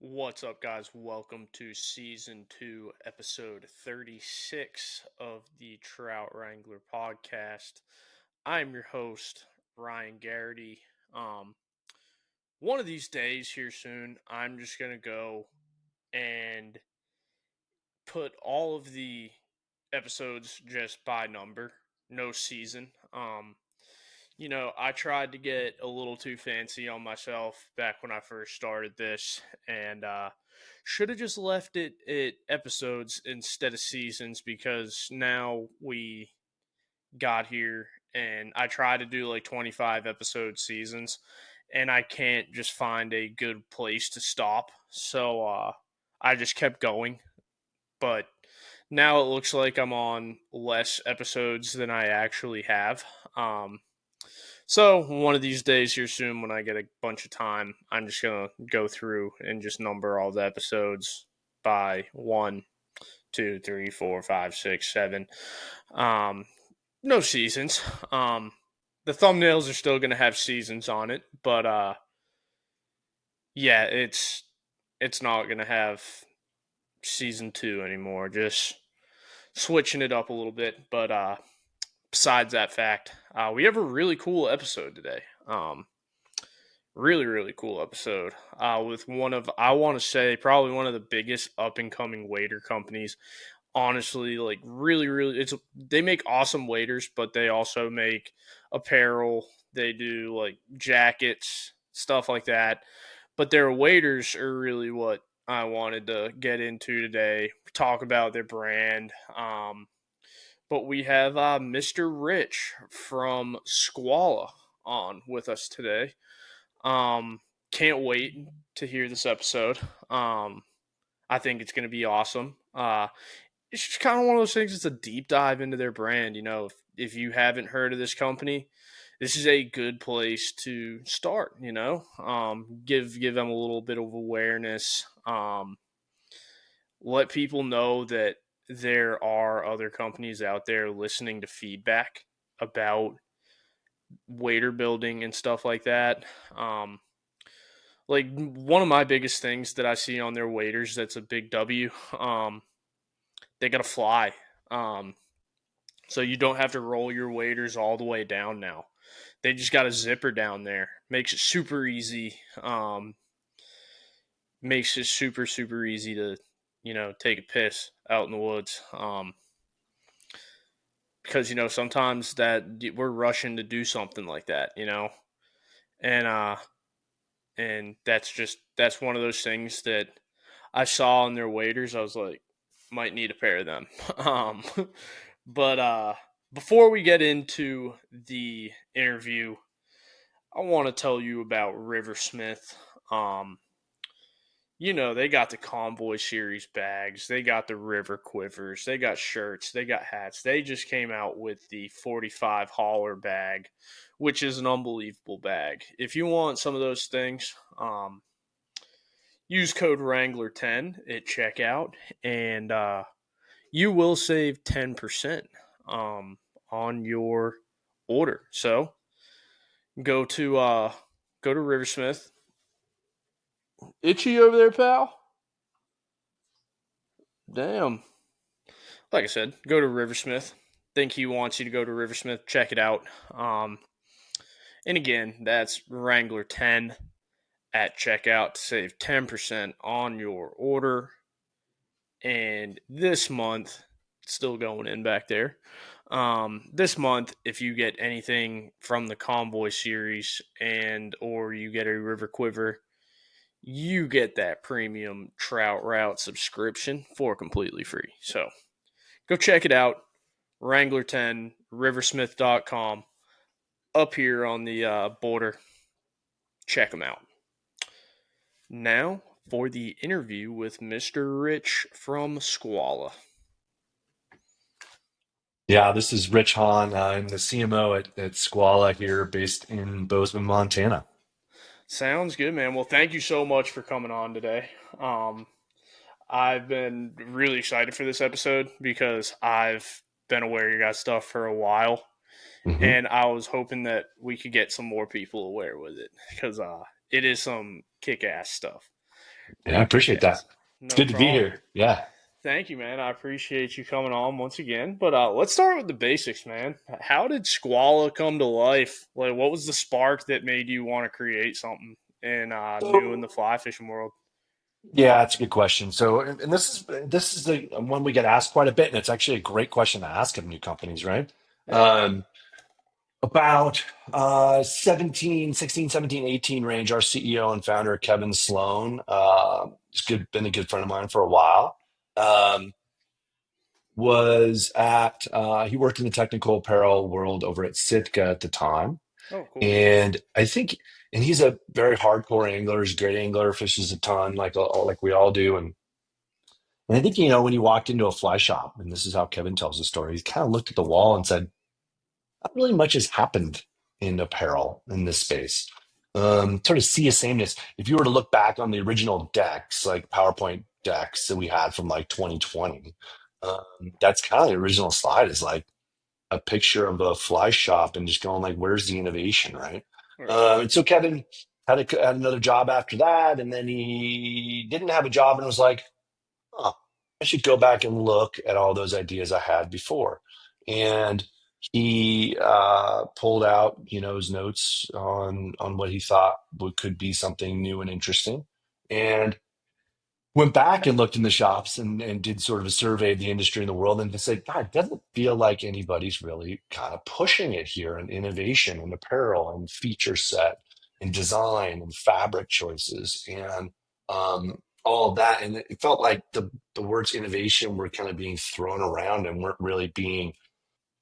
What's up, guys? Welcome to Season 2, Episode 36 of the Trout Wrangler Podcast. I'm your host, Ryan Garrity. One of these days here soon, I'm just going to go and put all of the episodes just by number, no season. I tried to get a little too fancy on myself back when I first started this, and should have just left it at episodes instead of seasons because now we got here and I try to do like 25 episode seasons, and I can't just find a good place to stop. So I just kept going, but now it looks like I'm on less episodes than I actually have. So one of these days here soon, when I get a bunch of time, I'm just gonna go through and just number all the episodes by 1, 2, 3, 4, 5, 6, 7. No seasons. The thumbnails are still gonna have seasons on it, but yeah, it's not gonna have season 2 anymore. Just switching it up a little bit, but besides that fact, we have a really cool episode today. Really cool episode with one of, I want to say, probably one of the biggest up and coming wader companies. Honestly, like really, they make awesome waders, but they also make apparel. They do like jackets, stuff like that. But their waders are really what I wanted to get into today. Talk about their brand. But we have Mr. Rich from Skwala on with us today. Can't wait to hear this episode. I think it's going to be awesome. It's just kind of one of those things. It's a deep dive into their brand. If you haven't heard of this company, this is a good place to start. Give them a little bit of awareness. Let people know that there are other companies out there listening to feedback about wader building and stuff like that. Like one of my biggest things that I see on their waders that's a big W. They got to fly. So you don't have to roll your waders all the way down now. They just got a zipper down there. Makes it super easy. Makes it super easy to, take a piss out in the woods. Because, sometimes that we're rushing to do something like that, and that's one of those things that I saw in their waders. I was like, might need a pair of them. But before we get into the interview, I want to tell you about Riversmith. They got the Convoy Series bags. They got the River Quivers. They got shirts. They got hats. They just came out with the 45 hauler bag, which is an unbelievable bag. If you want some of those things, use code Wrangler10 at checkout, and you will save 10% on your order. So go to Riversmith. Itchy over there, pal? Damn. Like I said, go to Riversmith. Think he wants you to go to Riversmith. Check it out. And again, that's Wrangler 10 at checkout to save 10% on your order. And this month, still going in back there. This month, if you get anything from the Convoy series or you get a River Quiver, you get that premium Trout Route subscription for completely free. So go check it out. Wrangler 10, riversmith.com, up here on the border. Check them out. Now for the interview with Mr. Rich from Skwala. Yeah, this is Rich Hahn. I'm the CMO at Skwala here, based in Bozeman, Montana. Sounds good, man. Well, thank you so much for coming on today. I've been really excited for this episode because I've been aware of your guys' stuff for a while, hmm and I was hoping that we could get some more people aware with it because it is some kick-ass stuff. Yeah, I appreciate Yes, that. It's no good to be problem. here. Yeah. Thank you, man. I appreciate you coming on once again. But let's start with the basics, man. How did Skwala come to life? Like, what was the spark that made you want to create something and new in So the fly fishing world? yeah, that's a good question. So, and this is the one we get asked quite a bit, and it's actually a great question to ask of new companies, right? Yeah. Um, about 17, 16, 17, 18 range, our CEO and founder, Kevin Sloan, has been a good friend of mine for a while. Um, was at he worked in the technical apparel world over at Sitka at the time, Oh, cool. and I think, and he's a very hardcore angler. He's a great angler, fishes a ton, like we all do, and I think, when he walked into a fly shop, and this is how Kevin tells the story, he kind of looked at the wall and said, not really much has happened in apparel in this space. Sort of see a sameness. If you were to look back on the original decks, like PowerPoint decks that we had from like 2020, that's kind of the original slide, is like a picture of a fly shop and just going like, where's the innovation, right? Right. And so Kevin had another job after that, and then he didn't have a job and was like, huh, I should go back and look at all those ideas I had before. And he pulled out, his notes on what he thought could be something new and interesting, and went back and looked in the shops and did sort of a survey of the industry in the world, and to say, God, it doesn't feel like anybody's really kind of pushing it here in innovation and apparel and feature set and design and fabric choices and all of that. And it felt like the words innovation were kind of being thrown around and weren't really being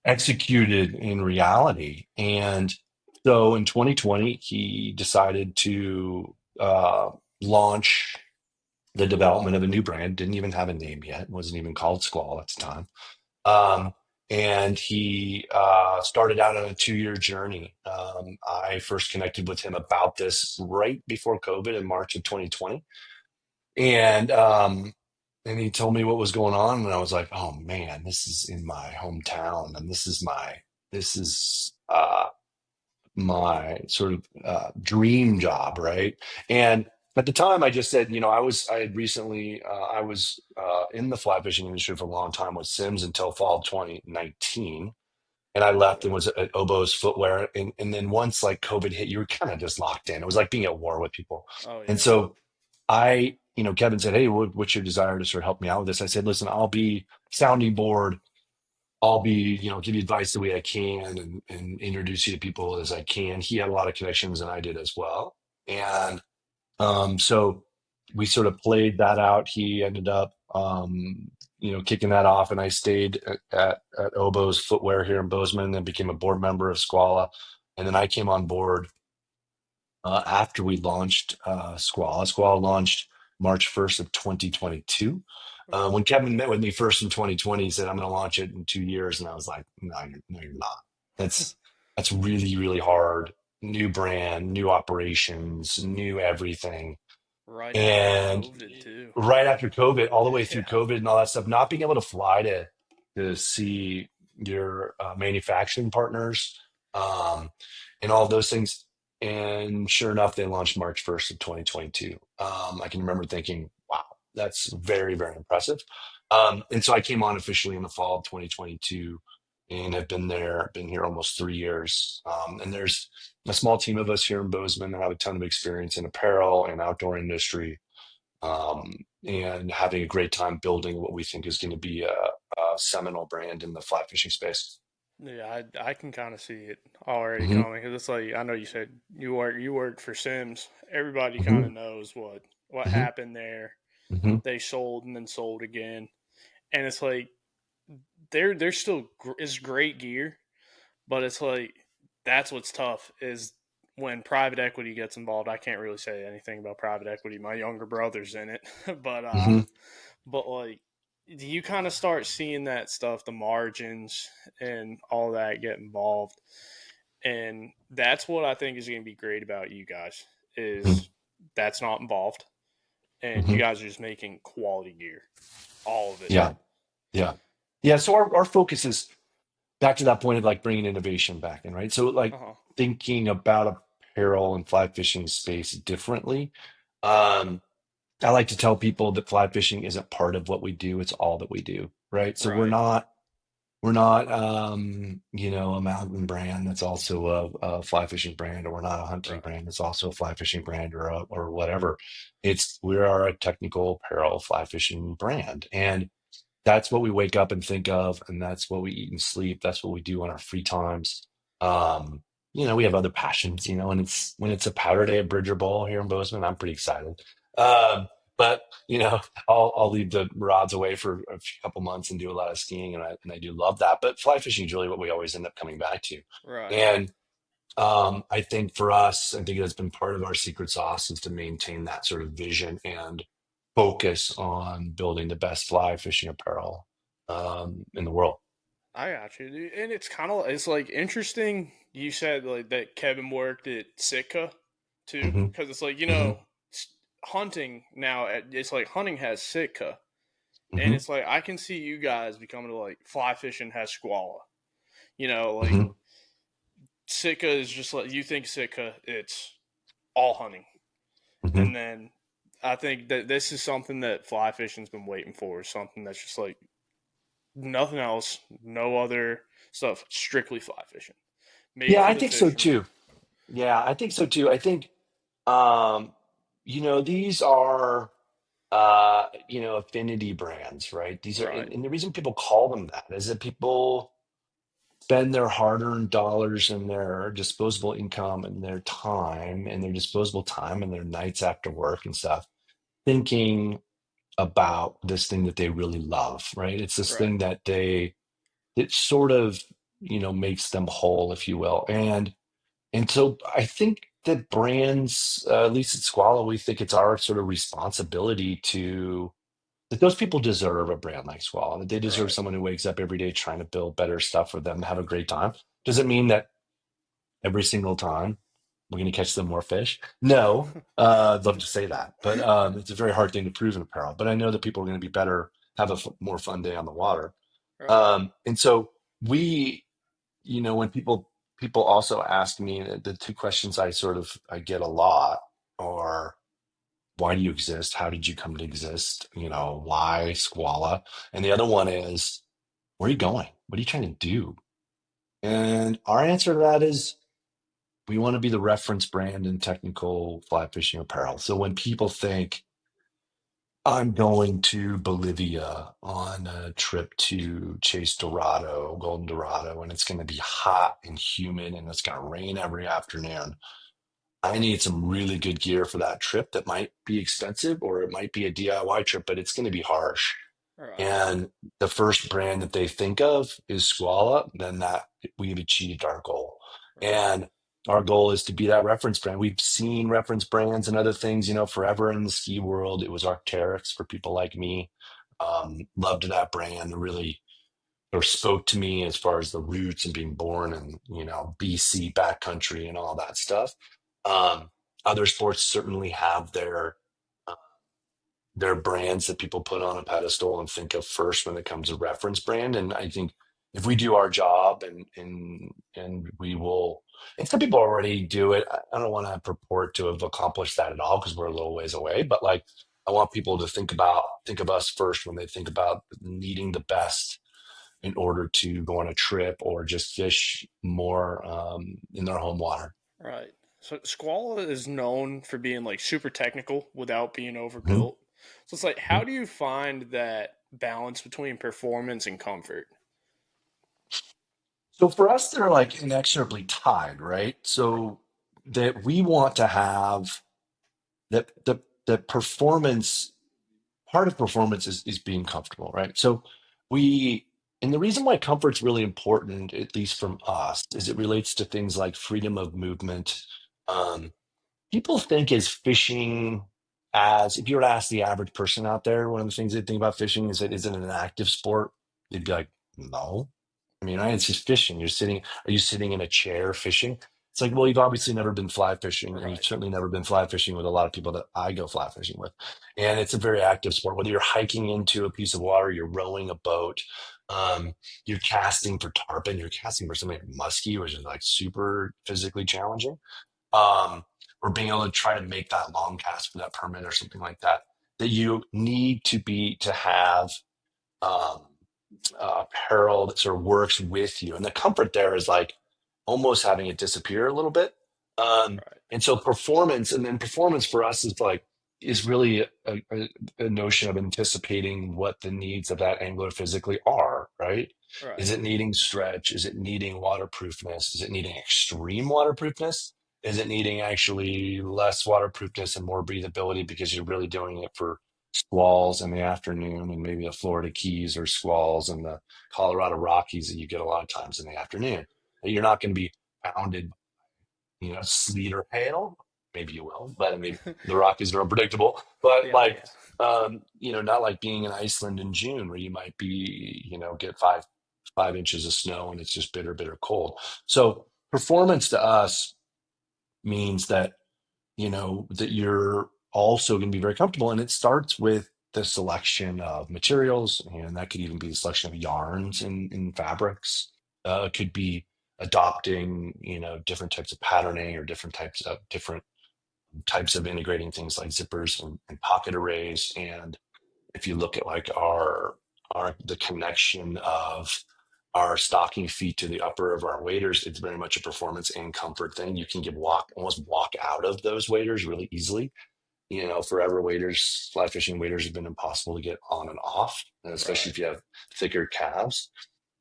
executed in reality. And so in 2020, he decided to launch the development of a new brand. Didn't even have a name yet. Wasn't even called Squall at the time. Um, and he started out on a 2-year journey. I first connected with him about this right before COVID in March of 2020, and he told me what was going on, and I was like, "Oh man, this is in my hometown, and this is my sort of dream job, right?" And at the time, I just said, I had recently, I was in the fly fishing industry for a long time with Sims until fall of 2019. And I left and Okay. was at Obo's Footwear. And then once like COVID hit, you were kind of just locked in. It was like being at war with people. Oh, And yeah. so Kevin said, "Hey, what's your desire to sort of help me out with this?" I said, "Listen, I'll be sounding board. I'll be, give you advice the way I can and introduce you to people as I can." He had a lot of connections and I did as well. And so we sort of played that out. He ended up, kicking that off, and I stayed at Obo's Footwear here in Bozeman and became a board member of Skwala. And then I came on board after we launched Skwala. Skwala launched March 1st of 2022. Okay. When Kevin met with me first in 2020, he said, "I'm going to launch it in 2 years." And I was like, "No, you're not. That's really, really hard. New brand, new operations, new everything." Right after And COVID, too. right after COVID, all the way through Yeah. COVID and all that stuff, not being able to fly to see your manufacturing partners, um, and all of those things. And sure enough, they launched March 1st of 2022. I can remember thinking, wow, that's very, very impressive. And so I came on officially in the fall of 2022 and have been here almost 3 years. And there's a small team of us here in Bozeman that have a ton of experience in apparel and outdoor industry, and having a great time building what we think is going to be a seminal brand in the fly fishing space. Yeah, I can kind of see it already Hmm. coming because it's like I know you said you worked for Sims. Everybody kind Hmm. of knows what Hmm. happened there. Hmm. They sold and then sold again, and it's like they're still it's great gear, but it's like that's what's tough is when private equity gets involved. I can't really say anything about private equity. My younger brother's in it, but Hmm. like you kind of start seeing that stuff, the margins and all that get involved, and that's what I think is going to be great about you guys is that's not involved, and you Hmm. guys are just making quality gear, all of it. Yeah. Yeah. Yeah. So our focus is back to that point of like bringing innovation back in, right? So Uh like huh. thinking about apparel and fly fishing space differently. Um, I like to tell people that fly fishing isn't part of what we do, it's all that we do, right? So we're Right. not we're not a mountain brand that's also a fly fishing brand, or we're not a hunting Right. brand that's also a fly fishing brand, or whatever. We are a technical apparel fly fishing brand. And that's what we wake up and think of, and that's what we eat and sleep. That's what we do on our free times. Um, we have other passions, and it's when it's a powder day at Bridger Bowl here in Bozeman, I'm pretty excited. Um, but I'll leave the rods away for a couple months and do a lot of skiing, and I do love that. But fly fishing is really what we always end up coming back to. Right. And I think for us, I think it has been part of our secret sauce is to maintain that sort of vision and focus on building the best fly fishing apparel in the world. I got you, dude. And it's like interesting. You said like that Kevin worked at Sitka too, Hmm. because it's like Hmm. hunting now. It's like hunting has Sitka, and Hmm. it's like I can see you guys becoming like fly fishing has Skwala. Like Hmm. Sitka is just like you think Sitka, it's all hunting, Hmm. and then I think that this is something that fly fishing's been waiting for. Something that's just like nothing else, no other stuff, strictly fly fishing, made Yeah, for I the think so fisherman. too. Yeah, I think so too. I think um, these are affinity brands, right? These are, Right, and the reason people call them that is that people spend their hard-earned dollars and their disposable income and their disposable time and their nights after work and stuff thinking about this thing that they really love, right? It's this right, thing it sort of makes them whole, if you will. And so I think that brands, at least at Squala, we think it's our sort of responsibility that those people deserve a brand like Squall, that they deserve right. someone who wakes up every day trying to build better stuff for them to have a great time. Does it mean that every single time we're going to catch them more fish? No, I'd love to say that, but it's a very hard thing to prove in apparel. But I know that people are going to be better, have a more fun day on the water. Right, And so we, when people also ask me the two questions I get a lot are, why do you exist? How did you come to exist? Why Squala? And the other one is, where are you going? What are you trying to do? And our answer to that is, we want to be the reference brand in technical fly fishing apparel. So when people think, I'm going to Bolivia on a trip to chase Dorado, Golden Dorado, and it's going to be hot and humid and it's going to rain every afternoon, I need some really good gear for that trip that might be expensive, or it might be a DIY trip, but it's going to be harsh. right, And the first brand that they think of is Squala, then that we've achieved our goal. right, And our goal is to be that reference brand. We've seen reference brands and other things, forever in the ski world. It was Arc'teryx for people like me. Loved that brand, really or spoke to me as far as the roots and being born in BC backcountry and all that stuff. Um, Other sports certainly have their brands that people put on a pedestal and think of first when it comes to reference brand. And I think if we do our job and we will, and some people already do it. I don't want to purport to have accomplished that at all because we're a little ways away. But like, I want people to think of us first when they think about needing the best in order to go on a trip or just fish more in their home water. right. So Squall is known for being like super technical without being Mhm. overbuilt. So it's like, how Mhm. do you find that balance between performance and comfort? So for us, they're like inexorably tied, right? So that we want to have the performance, part of performance is being comfortable, right? So we and the reason why comfort's really important, at least from us, is it relates to things like freedom of movement. Um, People think is fishing as if you were to ask the average person out there, one of the things they think about fishing is that is it an active sport? They'd be like, no. I mean, right, it's just fishing. Are you sitting in a chair fishing? It's like, well, you've obviously never been fly fishing, and you've Right, certainly never been fly fishing with a lot of people that I go fly fishing with. And it's a very active sport. Whether you're hiking into a piece of water, you're rowing a boat, um, you're casting for tarpon, you're casting for something like muskie, which is like super physically challenging, or being able to try to make that long cast for that permit or something like that. that you need to have um, apparel that sort of works with you. And the comfort there is like almost having it disappear a little bit. Right. And so performance, and then performance for us is like, is really a notion of anticipating what the needs of that angler physically are, right? Right. Is it needing stretch? Is it needing waterproofness? Is it needing extreme waterproofness? Is it needing actually less waterproofness and more breathability because you're really doing it for squalls in the afternoon and maybe the Florida Keys, or squalls in the Colorado Rockies that you get a lot of times in the afternoon? You're not going to be pounded, sleet or hail. Maybe you will, but I mean, the Rockies are unpredictable. But Yeah. Oh like, yeah. not like being in Iceland in June where you might be, get five inches of snow and it's just bitter, bitter cold. So performance to us means that that you're also going to be very comfortable. And it starts with the selection of materials, and that could even be the selection of yarns and fabrics. It could be adopting, different types of patterning or different types of integrating things like zippers and pocket arrays. And if you look at like our the connection of our stocking feet to the upper of our waders, it's very much a performance and comfort thing. You can almost walk out of those waders really easily. Forever waders, fly fishing waders have been impossible to get on and off, and especially Right. if you have thicker calves.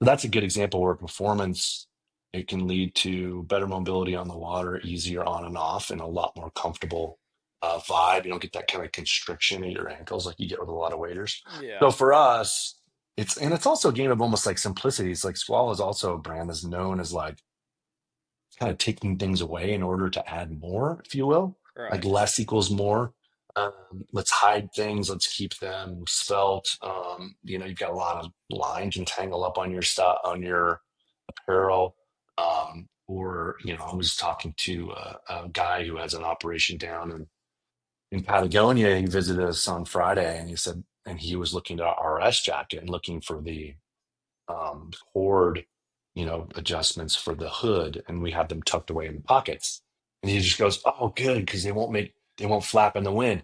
So that's a good example where performance, it can lead to better mobility on the water, easier on and off, and a lot more comfortable vibe. You don't get that kind of constriction in your ankles like you get with a lot of waders. Yeah. So for us, it's also a game of almost like simplicity. It's like Skwala is also a brand that's known as like kind of taking things away in order to add more, if you will. Like Right. less equals more. Let's hide things. Let's keep them svelte. You've got a lot of lines and tangle up on your stuff, on your apparel. I was talking to a guy who has an operation down in Patagonia. He visited us on Friday, and he said, and he was looking at our RS jacket and looking for the cord, adjustments for the hood, and we have them tucked away in the pockets. And he just goes, "Oh, good, because they won't flap in the wind."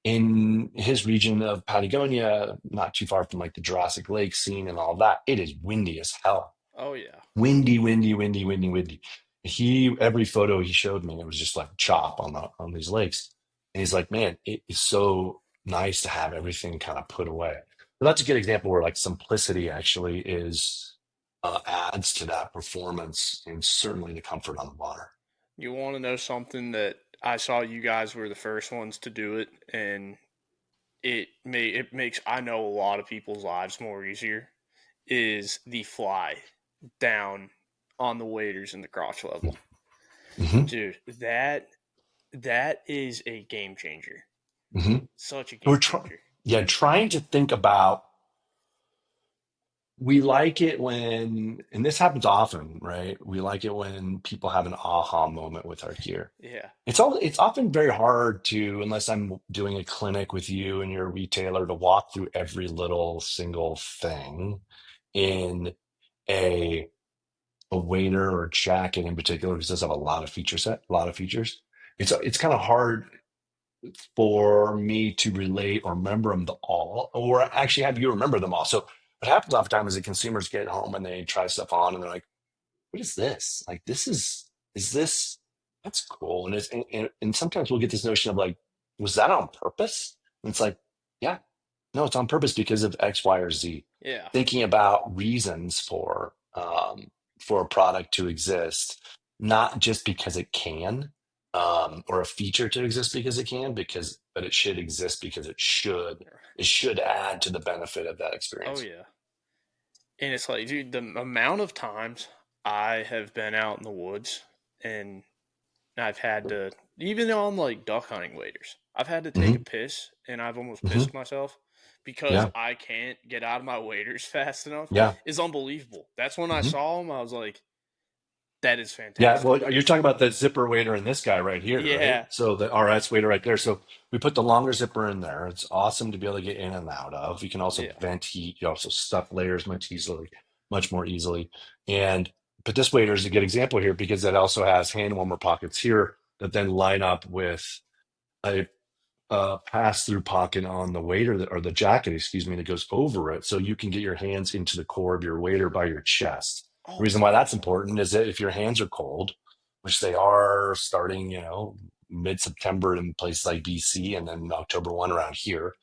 In his region of Patagonia, not too far from like the Jurassic Lake scene and all that, it is windy as hell. Oh yeah. Windy, windy, windy, windy, windy. Every photo he showed me, it was just like chop on these lakes. And he's like, man, it is so nice to have everything kind of put away. So that's a good example where like simplicity actually is adds to that performance and certainly the comfort on the water. You want to know something that I saw you guys were the first ones to do it, and it makes I know a lot of people's lives more easier. Is the fly down on the waders in the crotch level, Hmm. dude? That is a game changer. Hmm. Such a We're game trying, changer. yeah, trying to think about. We like it when, and this happens often, right? We like it when people have an aha moment with our gear. Yeah. It's often very hard to, unless I'm doing a clinic with you and you're a retailer, to walk through every little single thing in a a wader or jacket in particular, because it does have a lot of features. It's kind of hard for me to relate or remember them all, or actually have you remember them all. So what happens oftentimes is that consumers get home and they try stuff on and they're like, what is this? Like, is this, that's cool. And sometimes we'll get this notion of like, was that on purpose? And it's like, yeah, no, it's on purpose because of X, Y, or Z. Yeah. Thinking about reasons for a product to exist, not just because it can, or a feature to exist because it can, but it should exist because it should. It should add to the benefit of that Oh experience. yeah. And it's like, dude, the amount of times I have been out in the woods and I've had to, even on like duck hunting waders, I've had to take a Hmm. piss and I've almost Hmm. pissed myself because Yeah. I can't get out of my waders fast enough Yeah. is unbelievable. That's when I Hmm. saw them. I was like, that is Yeah, well, fantastic. you're talking about the zipper wader in this guy right here, right? Yeah. So the RS wader right there. So we put the longer zipper in there. It's awesome to be able to get in and out of. You can also Yeah. vent heat. You also stuff layers much more easily. And but this wader is a good example here because it also has hand warmer pockets here that then line up with a pass-through pocket on the wader or the jacket, excuse me, that goes over it, so you can get your hands into the core of your wader by your chest. Oh, The reason that's why that's awesome. important is that if your hands are cold, which they are starting, mid-September in places like BC and then October 1 around here,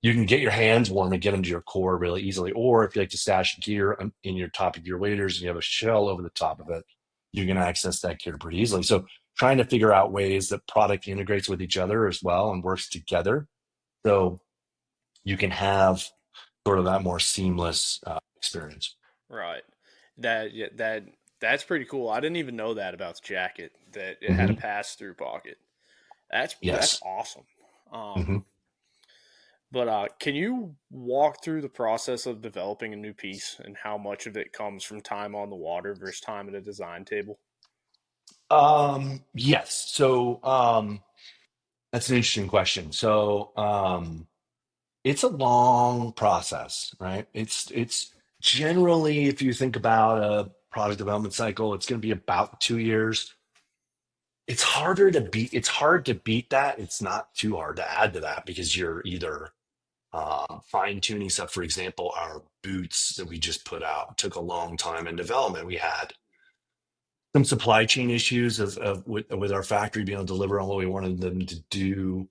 you can get your hands warm and get into your core really easily. Or if you like to stash gear in your top of your waders and you have a shell over the top of it, you can access that gear pretty easily. So trying to figure out ways that product integrates with each other as well and works together, so you can have sort of that more seamless experience. Right. That yeah, that's pretty cool. I didn't even know that about the jacket that it had a Hmm. pass through pocket. That's Yes. awesome. Um, Hmm. but can you walk through the process of developing a new piece and how much of it comes from time on the water versus time at a design table? Yes. So that's an interesting question. So it's a long process, right? It's generally, if you think about a product development cycle, it's going to be about 2 years. It's hard to beat that. It's not too hard to add to that because you're either fine tuning stuff. For example, our boots that we just put out took a long time in development. We had some supply chain issues with our factory being able to deliver on what we wanted them to do.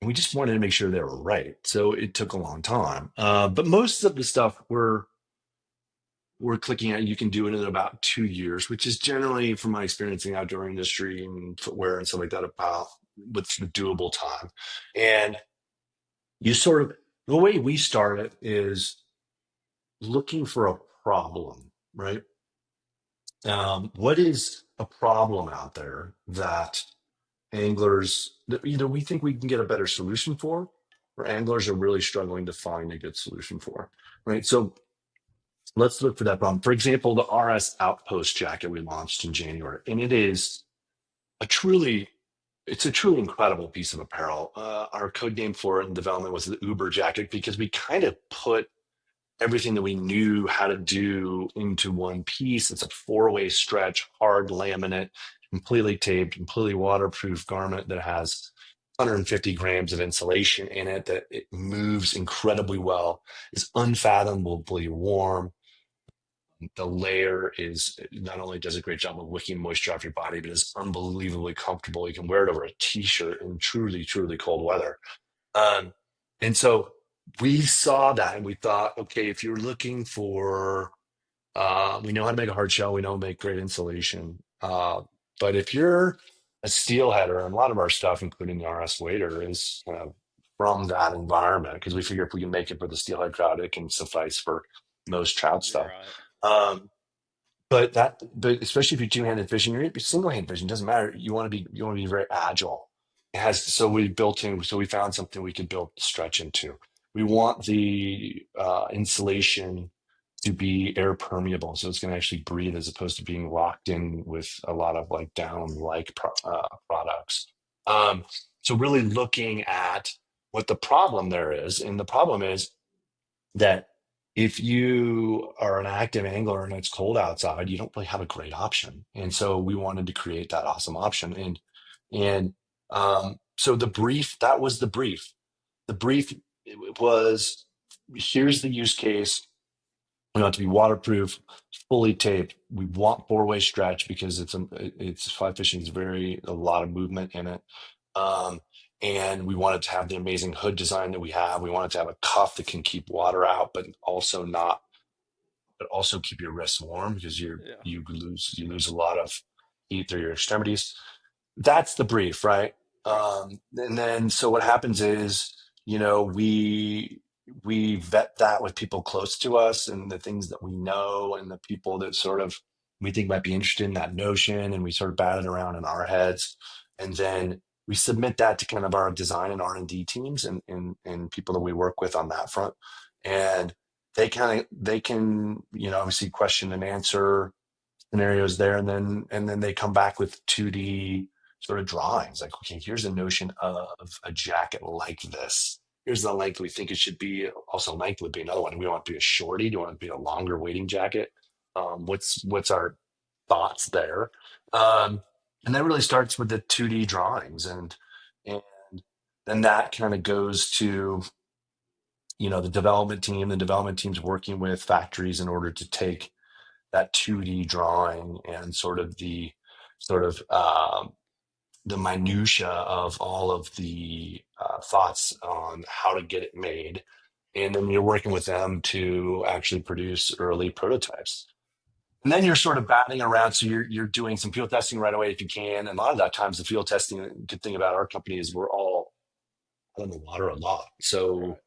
And we just wanted to make sure they were right. So it took a long time. But most of the stuff we're clicking at, you can do it in about 2 years, which is generally, from my experience in the outdoor industry and footwear and stuff like that, about with doable time. And you sort of, the way we start it is looking for a problem, right? What is a problem out there that anglers, that either we think we can get a better solution for, or anglers are really struggling to find a good solution for, right? So let's look for that problem. For example, the RS Outpost jacket we launched in January, and a truly, it's a truly incredible piece of apparel. Our code name for it in development was the Uber jacket because we kind of put everything that we knew how to do into one piece. It's a four-way stretch, hard laminate, completely taped, completely waterproof garment that has 150 grams of insulation in it, that it moves incredibly well, is unfathomably warm. The layer is not only does a great job of wicking moisture off your body, but it's unbelievably comfortable. You can wear it over a t-shirt in truly, truly cold weather. Um, and so we saw that and we thought, okay, if you're looking for, we know how to make a hard shell, we know how to make great insulation. But if you're a steelheader, and a lot of our stuff, including the RS Wader, is kind of from that environment, because we figure if we can make it for the steelhead crowd, it can suffice for most trout stuff. Right. Um, but especially if you're two-handed fishing, you're single-handed fishing, doesn't matter. You want to be very agile. It has so we built in, so we found something we could build stretch into. We want the insulation to be air permeable, so it's going to actually breathe as opposed to being locked in with a lot of like down-like products. Um, so really looking at what the problem there is, and the problem is that if you are an active angler and it's cold outside, you don't really have a great option. And so we wanted to create that awesome option. And so that was the brief. The brief was, here's the use case. We want it to be waterproof, fully taped. We want four-way stretch because it's fly fishing is very a lot of movement in it. Um, and we wanted to have the amazing hood design that we have. We wanted to have a cuff that can keep water out, but also keep your wrists warm because Yeah. you lose a lot of heat through your extremities. That's the brief, right? Right. And then so what happens is, we vet that with people close to us and the things that we know and the people that sort of we think might be interested in that notion, and we sort of bat it around in our heads, and then we submit that to kind of our design and R&D teams and people that we work with on that front, and they can obviously question and answer scenarios there, and then they come back with 2D sort of drawings, like, okay, here's a notion of a jacket like this. Here's the length we think it should be. Also, length would be another one. We want it to be a shorty. Do you want it to be a longer wading jacket? What's our thoughts there? And that really starts with the 2D drawings, and Then that kind of goes to, the development team. The development team's working with factories in order to take that 2D drawing and sort of the minutia of all of the thoughts on how to get it made. And then you're working with them to actually produce early prototypes. And then you're sort of batting around. So you're doing some field testing right away if you can. And a lot of that times the field testing, the good thing about our company is we're all out on the water a lot. So,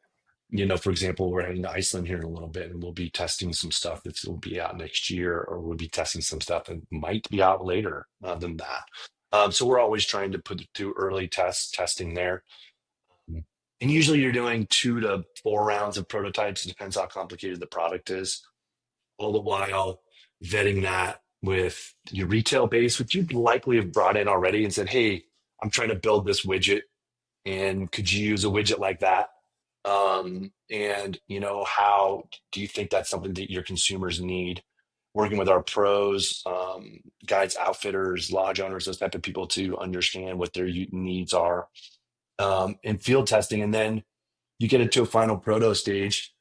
Right. for example, we're heading to Iceland here in a little bit and we'll be testing some stuff that will be out next year, or we'll be testing some stuff that might be out later than that. So we're always trying to do early testing there. And usually you're doing 2 to 4 rounds of prototypes. It depends how complicated the product is, all the while vetting that with your retail base, which you'd likely have brought in already and said, hey, I'm trying to build this widget, and could you use a widget like that? And how do you think that's something that your consumers need? Working with our pros, guides, outfitters, lodge owners, those type of people to understand what their needs are, in field testing. And then you get it to a final proto stage,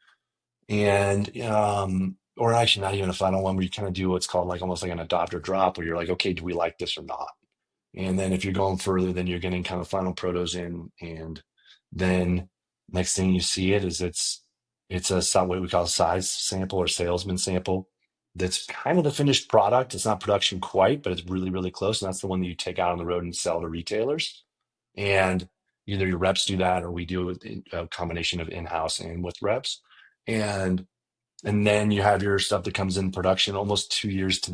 and or actually not even a final one, where you kind of do what's called like almost like an adopt or drop, where you're like, okay, do we like this or not? And then if you're going further, then you're getting kind of final protos in, and then next thing you see it is it's what we call a size sample or salesman sample. That's kind of the finished product. It's not production quite, but it's really, really close. And that's the one that you take out on the road and sell to retailers. And either your reps do that, or we do a combination of in-house and with reps. And then you have your stuff that comes in production almost 2 years to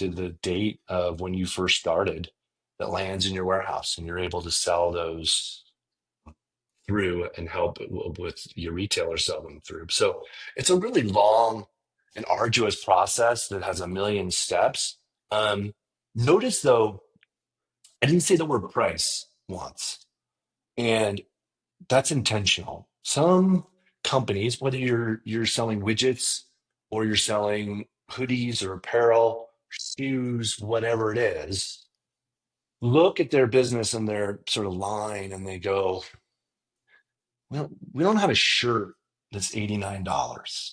the date of when you first started, that lands in your warehouse, and you're able to sell those through and help with your retailer sell them through. So it's a really long and arduous process that has a million steps. Notice though, I didn't say the word price once, and that's intentional. Some companies, whether you're selling widgets or you're selling hoodies or apparel, shoes, whatever it is, look at their business and their sort of line, and they go, well, we don't have a shirt that's $89.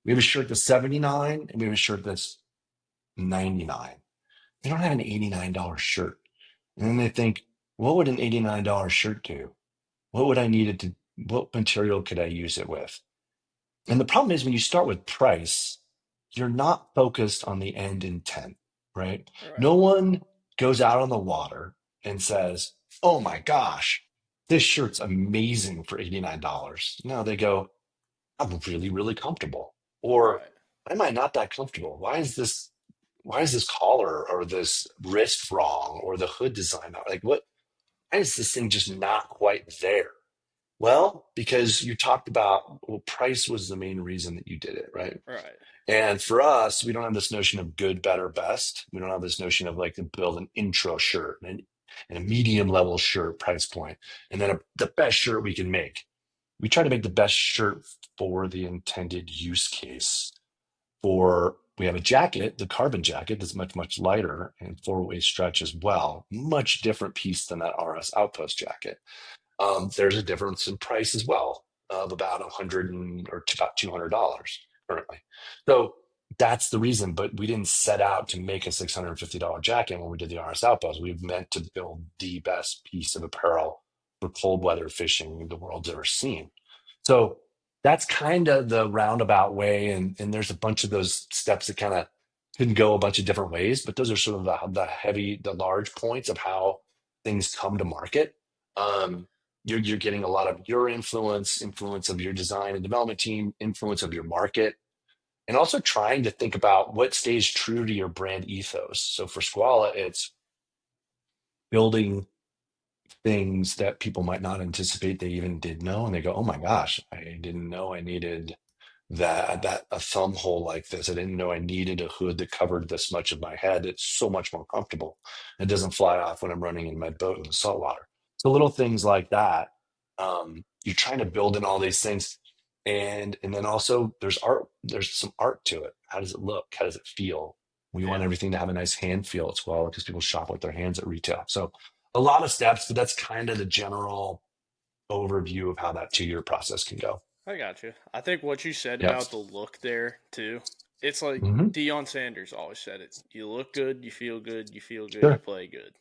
We have a shirt that's 79, and we have a shirt that's 99. They don't have an $89 shirt. And then they think, what would an $89 shirt do? What would I need it to, what material could I use it with? And the problem is when you start with price, you're not focused on the end intent, right? Right. No one goes out on the water and says, oh my gosh, this shirt's amazing for $89. No, they go, I'm really, really comfortable. Or Right. am I not that comfortable? Why is this collar or this wrist wrong, or the hood design not like what? Why is this thing just not quite there? Well, because you talked about, well, price was the main reason that you did it, right? Right. And for us, we don't have this notion of good, better, best. We don't have this notion of like to build an intro shirt and a medium level shirt price point, and then the best shirt we can make. We try to make the best shirt for the intended use case. We have a jacket, the carbon jacket, that's much, much lighter and four-way stretch as well. Much different piece than that RS Outpost jacket. There's a difference in price as well, of about 100 or about $200 currently. So that's the reason. But we didn't set out to make a $650 jacket when we did the RS Outpost. We meant to build the best piece of apparel for cold weather fishing the world's ever seen. So that's kind of the roundabout way. And there's a bunch of those steps that kind of can go a bunch of different ways, but those are sort of the large points of how things come to market. Um, you're getting a lot of your influence of your design and development team, influence of your market, and also trying to think about what stays true to your brand ethos. So for Skwala, it's building things that people might not anticipate they even did know, and they go, "Oh my gosh, I didn't know I needed that a thumb hole like this. I didn't know I needed a hood that covered this much of my head. It's so much more comfortable. It doesn't fly off when I'm running in my boat in the saltwater." So little things like that. You're trying to build in all these things, and then also there's art. There's some art to it. How does it look? How does it feel? We want Yeah. everything to have a nice hand feel as well, because people shop with their hands at retail. So a lot of steps, but that's kind of the general overview of how that 2-year process can go. I got you. I think what you said Yeah. about the look there too. It's like Hmm. Deion Sanders always said it. You look good, you feel good, you Sure. play good.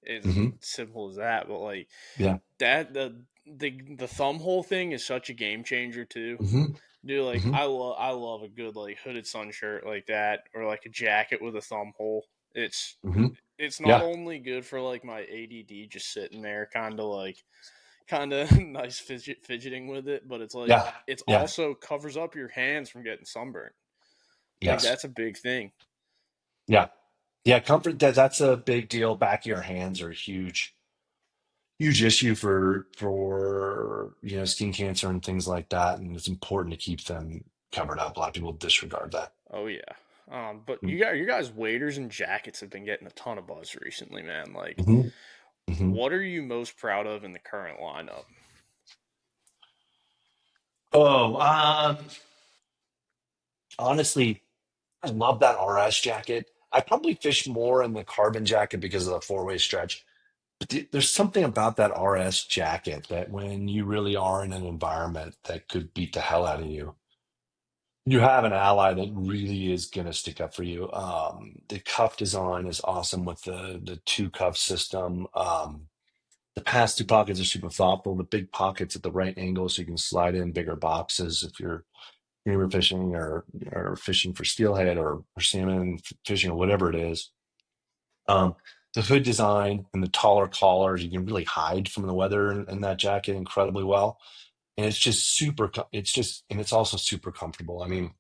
It's Hmm. simple as that. But like Yeah. that, the thumb hole thing is such a game changer too. Hmm. Dude, like Hmm. I love a good like hooded sun shirt like that, or like a jacket with a thumb hole. It's Hmm. it's not Yeah. only good for like my ADD just sitting there, kind of nice fidgeting with it, but it's like Yeah. it's Yeah. also covers up your hands from getting sunburned. Like Yes. that's a big thing. Yeah. Yeah. Comfort, that's a big deal. Back of your hands are huge issue for skin cancer and things like that, and it's important to keep them covered up. A lot of people disregard that. Oh yeah. But Mm-hmm. your guys' waders and jackets have been getting a ton of buzz recently, man. Like, Hmm. what are you most proud of in the current lineup? Oh, honestly, I love that RS jacket. I probably fish more in the carbon jacket because of the four-way stretch. But there's something about that RS jacket that when you really are in an environment that could beat the hell out of you, you have an ally that really is going to stick up for you. The cuff design is awesome with the two cuff system. The past two pockets are super thoughtful. The big pockets at the right angle so you can slide in bigger boxes if you're river fishing or fishing for steelhead or salmon fishing or whatever it is. Um, the hood design and the taller collars, you can really hide from the weather in that jacket incredibly well. And it's just and it's also super comfortable. I mean,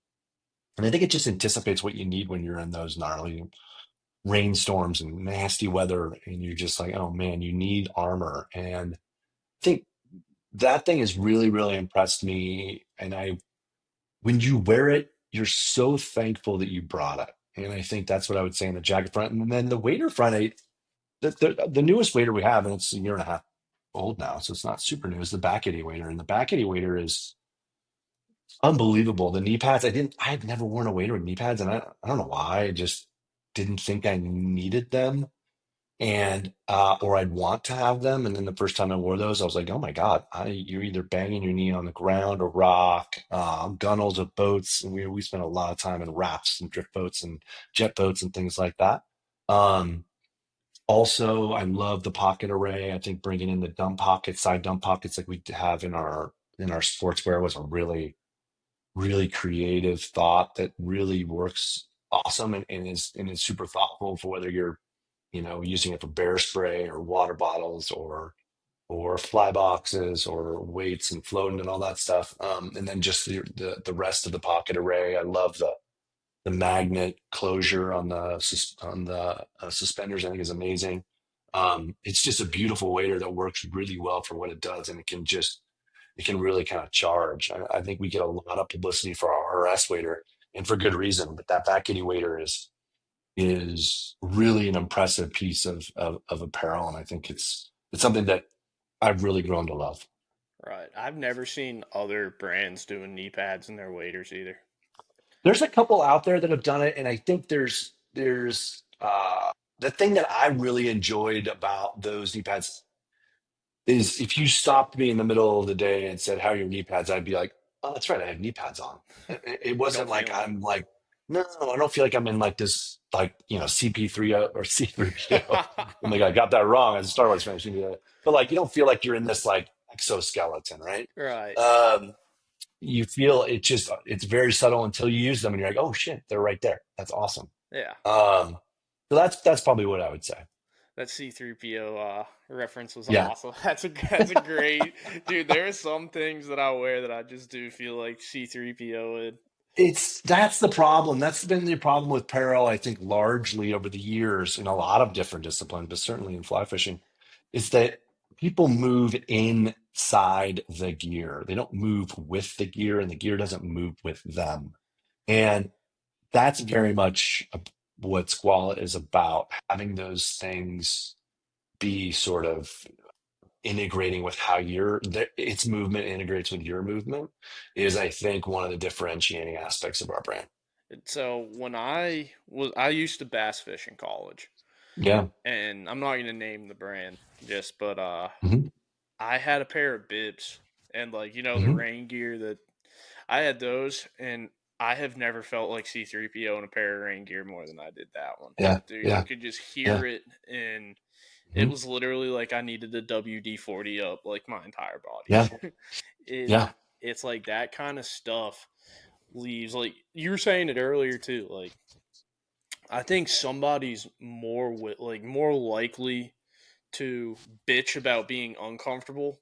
and I think it just anticipates what you need when you're in those gnarly rainstorms and nasty weather. And you're just like, oh man, you need armor. And I think that thing has really, really impressed me. And when you wear it, you're so thankful that you brought it. And I think that's what I would say in the jacket front. And then the wader front, the newest wader we have, and it's a year and a half old now, so it's not super new, is the back eddy wader. And the back eddy wader is unbelievable. The knee pads, I had never worn a wader with knee pads, and I don't know why. I just didn't think I needed them. And or I'd want to have them. And then the first time I wore those, I was like, oh my God, you're either banging your knee on the ground or rock, gunnels of boats. And we spent a lot of time in rafts and drift boats and jet boats and things like that. Um, Also, I love the pocket array. I think bringing in the dump pockets, side dump pockets like we have in our sportswear was a really, really creative thought that really works awesome and is super thoughtful for whether you're using it for bear spray or water bottles or fly boxes or weights and floating and all that stuff. And then just the rest of the pocket array. I love the magnet closure on the suspenders. I think is amazing. It's just a beautiful wader that works really well for what it does, and it can really kind of charge. I think we get a lot of publicity for our RS wader, and for good reason. But that back kitty wader is really an impressive piece of apparel, and I think it's something that I've really grown to love. Right. I've never seen other brands doing knee pads in their waders either. There's a couple out there that have done it, and I think there's the thing that I really enjoyed about those knee pads is if you stopped me in the middle of the day and said, "How are your knee pads?" I'd be like, "Oh, that's right, I have knee pads on." It You don't wasn't like feel them. I'm like, no, I don't feel like I'm in like this like CP3 or C3PO. I'm like, I got that wrong as a Star Wars fan. But like, you don't feel like you're in this like exoskeleton, right? Right. Um, you feel it's very subtle until you use them, and you're like, oh shit, they're right there. That's awesome. Yeah. Um, so that's probably what I would say. That C3PO reference was Yeah. awesome. That's a great dude. There are some things that I wear that I just do feel like C3PO would. That's the problem. That's been the problem with apparel, I think, largely over the years in a lot of different disciplines, but certainly in fly fishing, is that people move inside the gear. They don't move with the gear, and the gear doesn't move with them. And that's very much what Squala is about, having those things be sort of integrating with how its movement integrates with your movement is, I think, one of the differentiating aspects of our brand. So when I used to bass fish in college, Yeah. and I'm not gonna name the brand, just but Mhm. I had a pair of bibs and like the Hmm. rain gear that I had those, and I have never felt like C3PO in a pair of rain gear more than I did that one. Yeah, Dude, you yeah, could just yeah. hear it, and it Hmm. was literally like I needed the WD-40 up like my entire Yeah, body. And yeah. it's like that kind of stuff leaves, like you were saying it earlier too, like I think somebody's more likely to bitch about being uncomfortable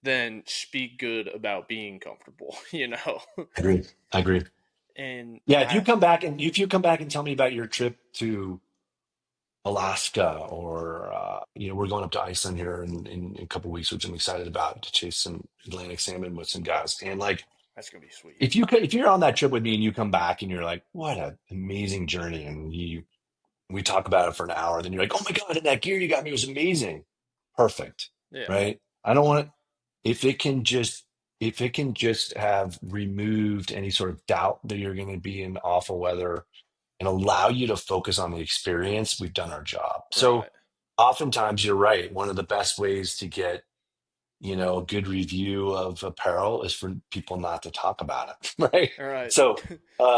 than speak good about being comfortable, I agree. I agree. And Yeah, I if you come back and tell me about your trip to Alaska, or we're going up to Iceland here in a couple of weeks, which I'm excited about, to chase some Atlantic salmon with some guys. And like, that's gonna be sweet. if you're on that trip with me and you come back and you're like, what an amazing journey, and we talk about it for an hour, then you're like, oh my god, that gear you got me was amazing. Perfect, Yeah. right? I don't want if it can just if it can just have removed any sort of doubt that you're going to be in awful weather and allow you to focus on the experience, we've done our job. So Right. oftentimes you're right. One of the best ways to get, a good review of apparel is for people not to talk about it. Right. All right. So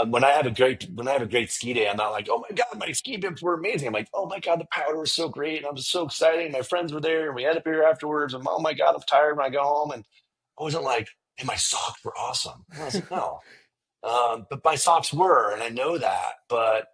when I have a great ski day, I'm not like, oh my God, my ski bibs were amazing. I'm like, oh my God, the powder was so great. And I'm so excited. My friends were there and we had a beer afterwards. And oh my God, I'm tired when I go home. And I wasn't like, and my socks were awesome. I was like, no. But my socks were, and I know that. But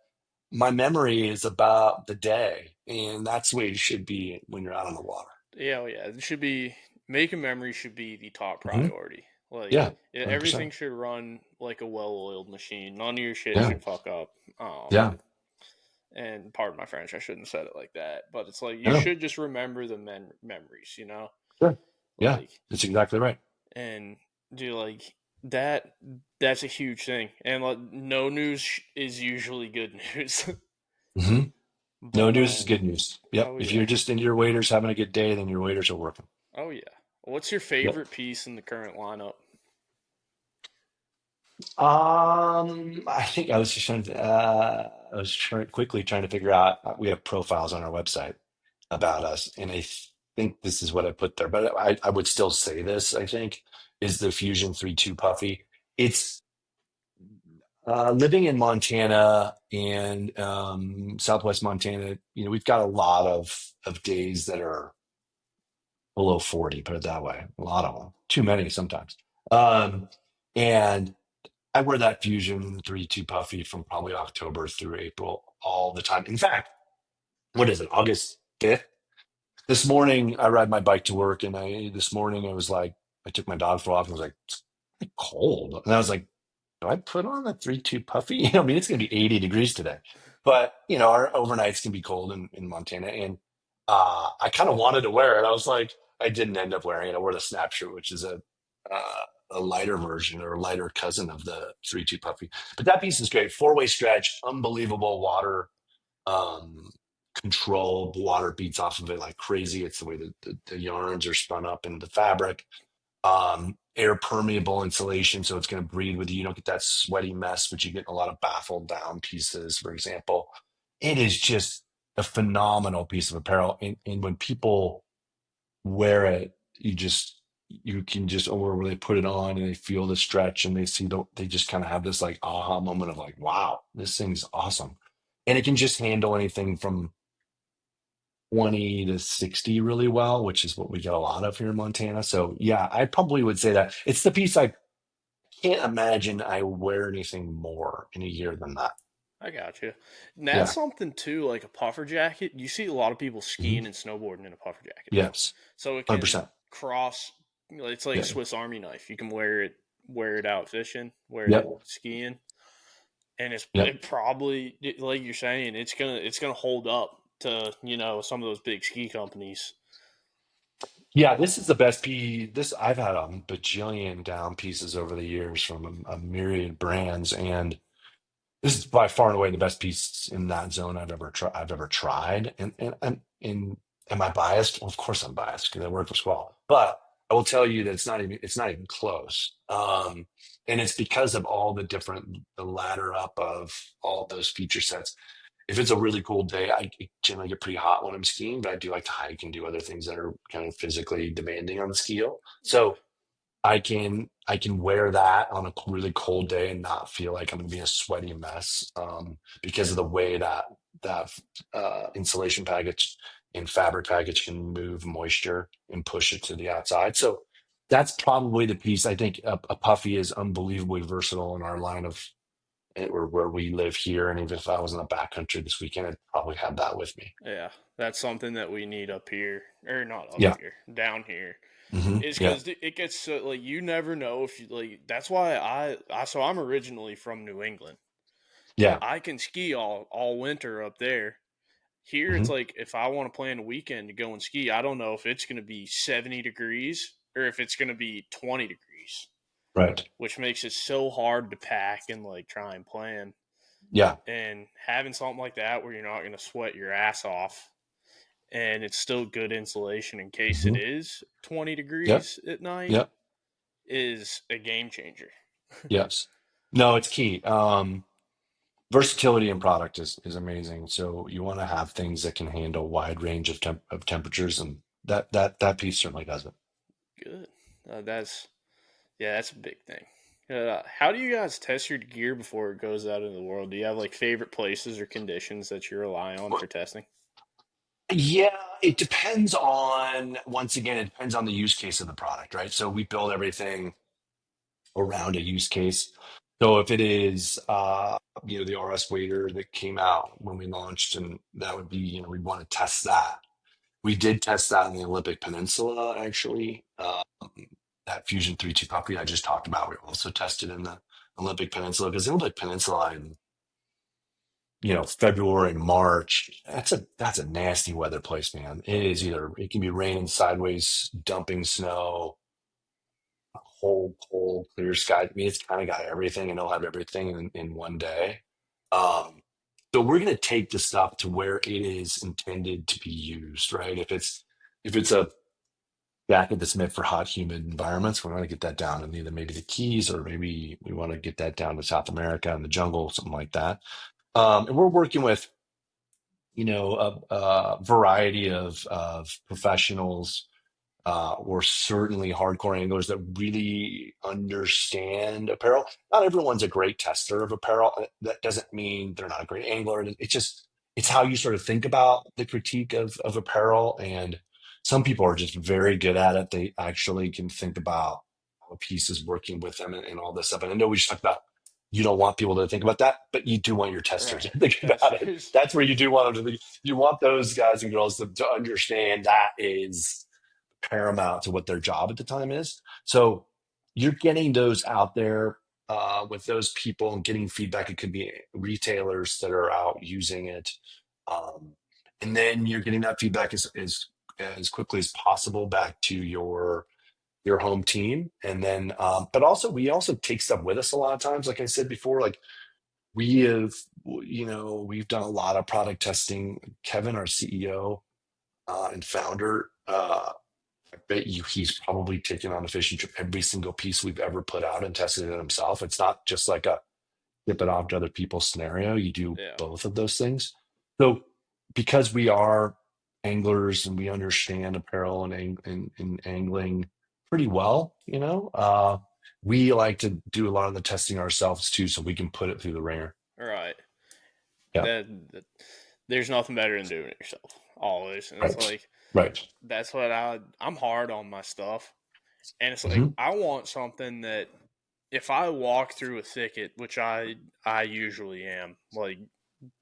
my memory is about the day, and that's the way it should be when you're out on the water. Yeah, yeah. It should be making memories should be the top Hmm. priority. Like Yeah, everything 100%. should run like a well-oiled machine. None of your shit Yeah, should fuck up. yeah, And pardon my French, I shouldn't have said it like that. But it's like you yeah, should just remember the memories. sure. Yeah, Like that's exactly right. and do like that. That's a huge thing. And like no news is usually good news. Hmm. No But news is good news. Yep. oh If yeah, you're just into your waders having a good day, then your waders are working. oh yeah. What's your Yep. favorite piece in the current lineup? I think I was just quickly trying to figure out. We have profiles on our website about us, and I think this is what I put there. But I would still say this. I think is the Fusion 3.2 Puffy. It's living in Montana and Southwest Montana. We've got a lot of days that are below 40. Put it that way. A lot of them. Too many sometimes. And I wear that Fusion 3.2 Puffy from probably October through April all the time. In fact, what is it, August 5th? This morning, I ride my bike to work, and this morning I was like, I took my dog for a walk, and I was like, it's cold. And I was like, do I put on a 3.2 Puffy? I mean, it's going to be 80 degrees today. But, our overnights can be cold in Montana. And I kind of wanted to wear it. I was like, I didn't end up wearing it. I wore the Snapshoot, which is a lighter version or a lighter cousin of the 3.2 Puffy. But that piece is great. Four-way stretch, unbelievable water um, control. The water beats off of it like crazy. It's the way the yarns are spun up into the fabric. Air permeable insulation, so it's going to breathe with you. You don't get that sweaty mess, but you get a lot of baffled down pieces, for example. It is just a phenomenal piece of apparel. And when people wear it, you can just, or where they put it on and they feel the stretch and they just kind of have this like aha moment of like, wow, this thing's awesome. And it can just handle anything from 20 to 60 really well, which is what we get a lot of here in Montana. So yeah, I probably would say that it's the piece I can't imagine I wear anything more in a year than that. I got you. And that's Yeah. something too, like a puffer jacket. You see a lot of people Mhm. skiing and snowboarding in a puffer jacket now, Yes. so it can 100%. cross. It's like a Yeah. Swiss Army knife. You can wear it out fishing, wear it Yep. skiing, and Yep. it probably like you're saying, it's gonna hold up to some of those big ski companies. Yeah, this is the best piece. I've had a bajillion down pieces over the years from a myriad brands, and this is by far and away the best piece in that zone I've ever tried. And am I biased? Well, of course I'm biased because I work for Skwala. But I will tell you that it's not even close. And it's because of all the ladder up of all those feature sets. If it's a really cold day, I generally get pretty hot when I'm skiing, but I do like to hike and do other things that are kind of physically demanding on the ski. Yeah. So I can wear that on a really cold day and not feel like I'm going to be a sweaty mess, because of the way that insulation package and fabric package can move moisture and push it to the outside. So that's probably the piece. I think a puffy is unbelievably versatile in our line of, or where we live here. And even if I was in the backcountry this weekend, I'd probably have that with me. Yeah, that's something that we need up here, or not up Yeah. here, down here. Is Yeah. because it gets so, like, you never know if you like. That's why so I'm originally from New England. Yeah. I can ski all winter up there. Here, it's hmm like if I want to plan a weekend to go and ski, I don't know if it's going to be 70 degrees or if it's going to be 20 degrees, Right. which makes it so hard to pack and like try and plan. Yeah. And having something like that where you're not going to sweat your ass off and it's still good insulation in case it hmm is 20 Yep. degrees at night Yep. is a game changer. Yes. No, it's key. Versatility in product is amazing. So you want to have things that can handle a wide range of temperatures, and that piece certainly does it. Good. That's Yeah, that's a big thing. How do you guys test your gear before it goes out into the world? Do you have like favorite places or conditions that you rely on for testing? Yeah, it depends on, once again, it depends on the use case of the product, right? So we build everything around a use case. So if it is, the RS wader that came out when we launched, and that would be, we'd want to test that. We did test that in the Olympic Peninsula, actually. That Fusion 3.2 puppy I just talked about, we also tested in the Olympic Peninsula, because the Olympic Peninsula in, February, March, that's a nasty weather place, man. It Oh is yeah. either, it can be raining sideways, dumping snow, cold, cold, clear sky. I mean, it's kind of got everything, and it'll have everything in one day. Um, so we're going to take the stuff to where it is intended to be used, right? If it's a jacket that's meant for hot, humid environments, we want to get that down in either maybe the Keys, or maybe we want to get that down to South America and the jungle, something like that. And we're working with, a variety of professionals, or certainly hardcore anglers that really understand apparel. Not everyone's a great tester of apparel. That doesn't mean they're not a great angler. It's just, it's how you sort of think about the critique of apparel. And some people are just very good at it. They actually can think about how a piece is working with them, and all this stuff. And I know we just talked about, you don't want people to think about that, but you do want your testers Right. to think about it. Testers. That's where you do want them to think. You want those guys and girls to understand that is paramount to what their job at the time is. So you're getting those out there, with those people, and getting feedback. It could be retailers that are out using it. Um, and then you're getting that feedback as quickly as possible back to your home team. And then, but also, we also take stuff with us a lot of times. Like I said before, like we have, we've done a lot of product testing. Kevin, our CEO, and founder, I bet you he's probably taken on a fishing trip every single piece we've ever put out and tested it himself. It's not just like a tip it off to other people scenario. You do Yeah. both of those things. So because we are anglers and we understand apparel and angling pretty well, we like to do a lot of the testing ourselves too, so we can put it through the ringer. All right. Yeah. That there's nothing better than doing it yourself. Always. And it's Right. like Right. that's what I'm hard on my stuff. And it's like hmm I want something that if I walk through a thicket, which I usually am, like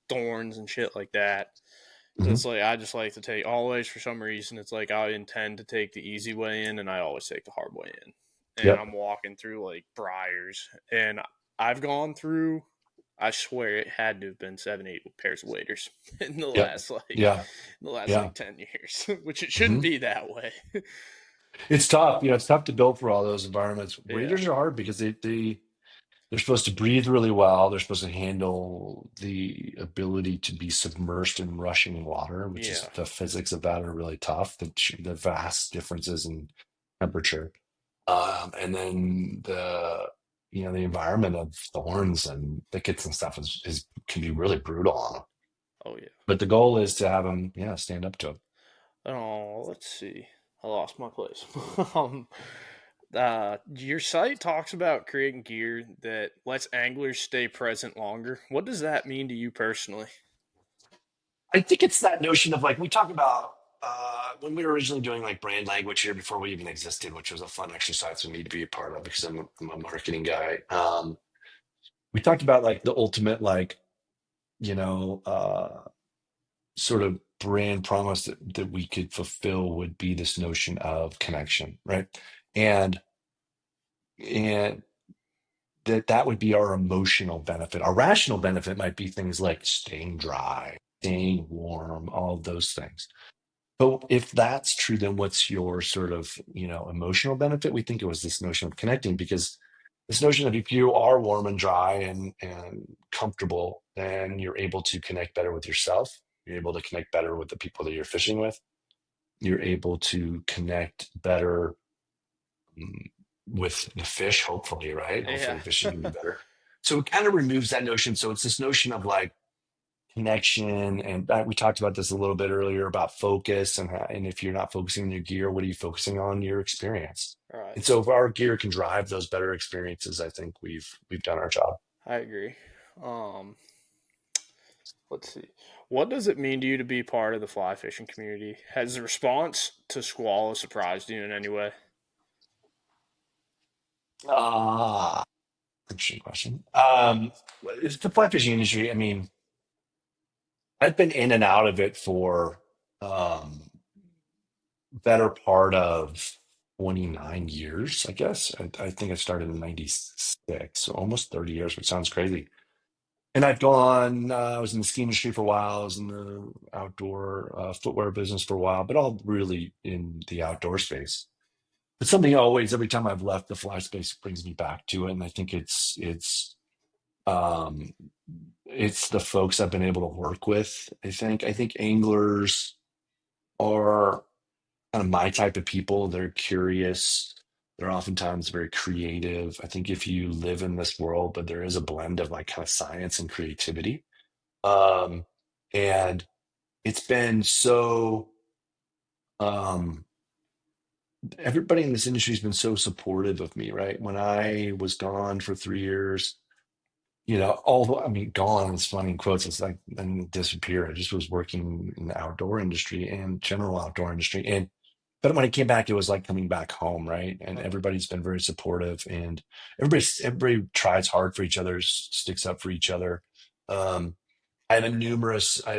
thorns and shit like that. hmm It's like I just like to take always, for some reason. It's like I intend to take the easy way in, and I always take the hard way in. And Yep. I'm walking through like briars, and I've gone through. I swear it had to have been 7, 8 pairs of waders in the Yep. last like Yeah. in the last Yeah. like 10 years, which it shouldn't hmm be that way. It's tough. It's tough to build for all those environments. Yeah, Waders are hard because they're supposed to breathe really well. They're supposed to handle the ability to be submersed in rushing water, which yeah. is, the physics of that are really tough. The vast differences in temperature, and then the environment of thorns and thickets and stuff is can be really brutal on them. Oh yeah. But the goal is to have them, yeah, stand up to them. Oh, let's see. I lost my place. Your site talks about creating gear that lets anglers stay present longer. What does that mean to you personally? I think it's that notion of like we talk about when we were originally doing like brand language here before we even existed, which was a fun exercise for me to be a part of because I'm a marketing guy. We talked about like the ultimate like you know sort of brand promise that we could fulfill would be this notion of connection, right? And and that would be our emotional benefit. Our rational benefit might be things like staying dry, staying warm, all of those things. But if that's true, then what's your sort of, emotional benefit? We think it was this notion of connecting because this notion of if you are warm and dry and comfortable, then you're able to connect better with yourself. You're able to connect better with the people that you're fishing with. You're able to connect better with the fish, hopefully, right? Hopefully Yeah. the fishing can be better. So it kind of removes that notion. So it's this notion of like connection, and we talked about this a little bit earlier about focus and if you're not focusing on your gear, what are you focusing on? Your experience. All right. And so if our gear can drive those better experiences, I think we've done our job. I agree. Um, let's see. What does it mean to you to be part of the fly fishing community? Has the response to Skwala surprised you in any way? Ah, interesting question. It's the fly fishing industry. I mean, I've been in and out of it for um better part of 29 years, I guess. I think I started in 96, so almost 30 years, which sounds crazy. And I was in the ski industry for a while. I was in the outdoor footwear business for a while, but all really in the outdoor space. But something always, every time I've left the fly space, brings me back to it. And I think um, it's the folks I've been able to work with. I think anglers are kind of my type of people. They're curious. They're oftentimes very creative. I think if you live in this world, but there is a blend of like kind of science and creativity. Um, and it's been so, um, everybody in this industry has been so supportive of me, right? When Right. I was gone for 3 years, although I mean, gone is funny in quotes. It's like and disappear. I just was working in the outdoor industry and general outdoor industry. But when I came back, it was like coming back home, right? And Right. everybody's been very supportive, and everybody tries hard for each other, sticks up for each other. Um, I have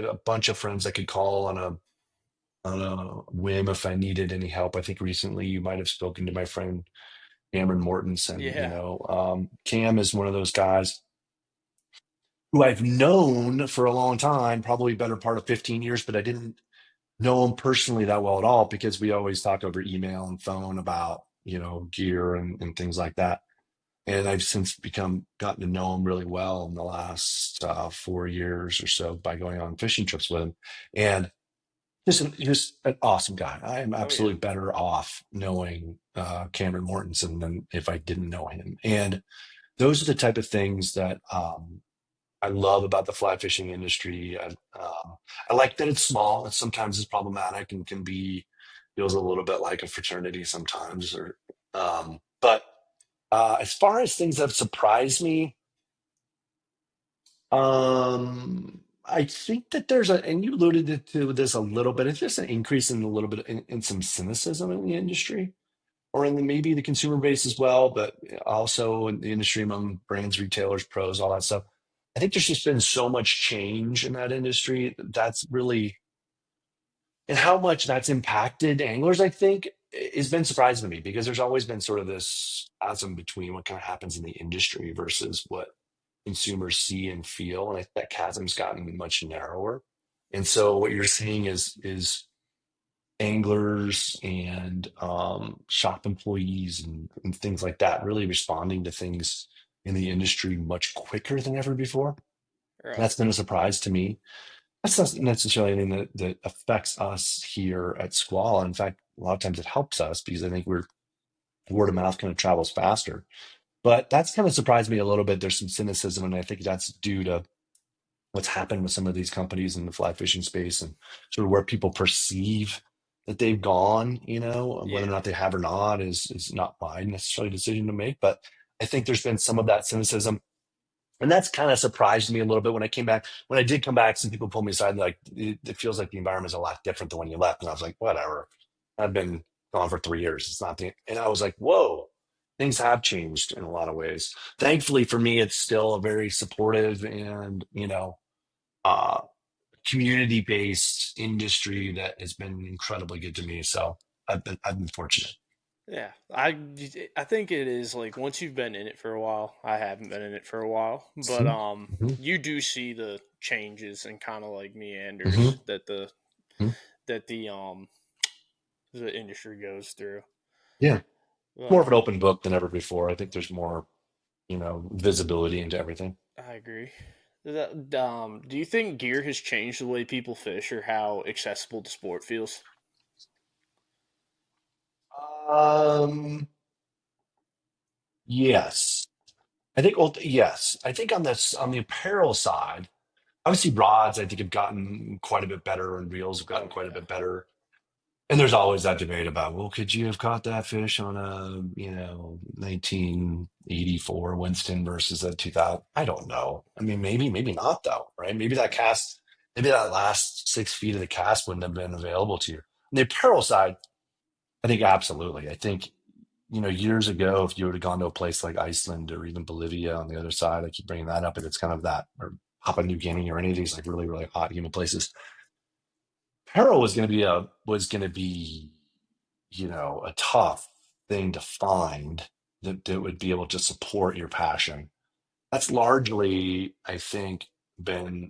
a bunch of friends I could call on a whim if I needed any help. I think recently you might have spoken to my friend Cameron Mortensen. Yeah. Cam is one of those guys who I've known for a long time, probably better part of 15 years, but I didn't know him personally that well at all because we always talk over email and phone about, gear and things like that. And I've since gotten to know him really well in the last 4 years or so by going on fishing trips with him. And just an awesome guy. I am Oh yeah. absolutely better off knowing Cameron Mortensen than if I didn't know him. And those are the type of things that I love about the fly fishing industry. I like that it's small. It sometimes is problematic and can be feels a little bit like a fraternity sometimes. But as far as things that have surprised me, I think that and you alluded to this a little bit. It's just an increase in a little bit in some cynicism in the industry, or in maybe the consumer base as well, but also in the industry among brands, retailers, pros, all that stuff. I think there's just been so much change in that industry. That's really, and how much that's impacted anglers, I think, has been surprising to me because there's always been sort of this chasm between what kind of happens in the industry versus what consumers see and feel. And I think that chasm's gotten much narrower. And so what you're seeing is anglers and shop employees and things like that really responding to things in the industry much quicker than ever before. Right. That's been a surprise to me. That's not necessarily anything that affects us here at Squall. In fact, a lot of times it helps us because I think we're word of mouth kind of travels faster. But that's kind of surprised me a little bit. There's some cynicism, and I think that's due to what's happened with some of these companies in the fly fishing space and sort of where people perceive that they've gone, and whether or Yeah. not they have or not is not my necessarily decision to make. But I think there's been some of that cynicism. And that's kind of surprised me a little bit when I came back. When I did come back, some people pulled me aside and like, it feels like the environment is a lot different than when you left. And I was like, whatever. I've been gone for 3 years. It's not the, and I was like, whoa, things have changed in a lot of ways. Thankfully for me, it's still a very supportive and, uh, community based industry that has been incredibly good to me. So I've been fortunate. Yeah, I think it is like once you've been in it for a while. I haven't been in it for a while, but Mm-hmm. you do see the changes and kind of like meanders Hmm. that the industry goes through. Yeah. But More of an open book than ever before. I think there's more, visibility into everything. I agree. Do you think gear has changed the way people fish or how accessible the sport feels? Um, yes. I think yes. I think on the apparel side, obviously rods I think have gotten quite a bit better and reels have gotten Oh quite a yeah. bit better. And there's always that debate about, well, could you have caught that fish on a, 1984 Winston versus a 2000? I don't know. I mean, maybe not though, right? Maybe that last 6 feet of the cast wouldn't have been available to you. On the apparel side, I think absolutely. I think, years ago, if you would have gone to a place like Iceland or even Bolivia on the other side, I keep bringing that up, and it's kind of that, or Papua New Guinea or any of these like really, really hot, humid places. Apparel was going to be a tough thing to find that would be able to support your passion. That's largely, I think, been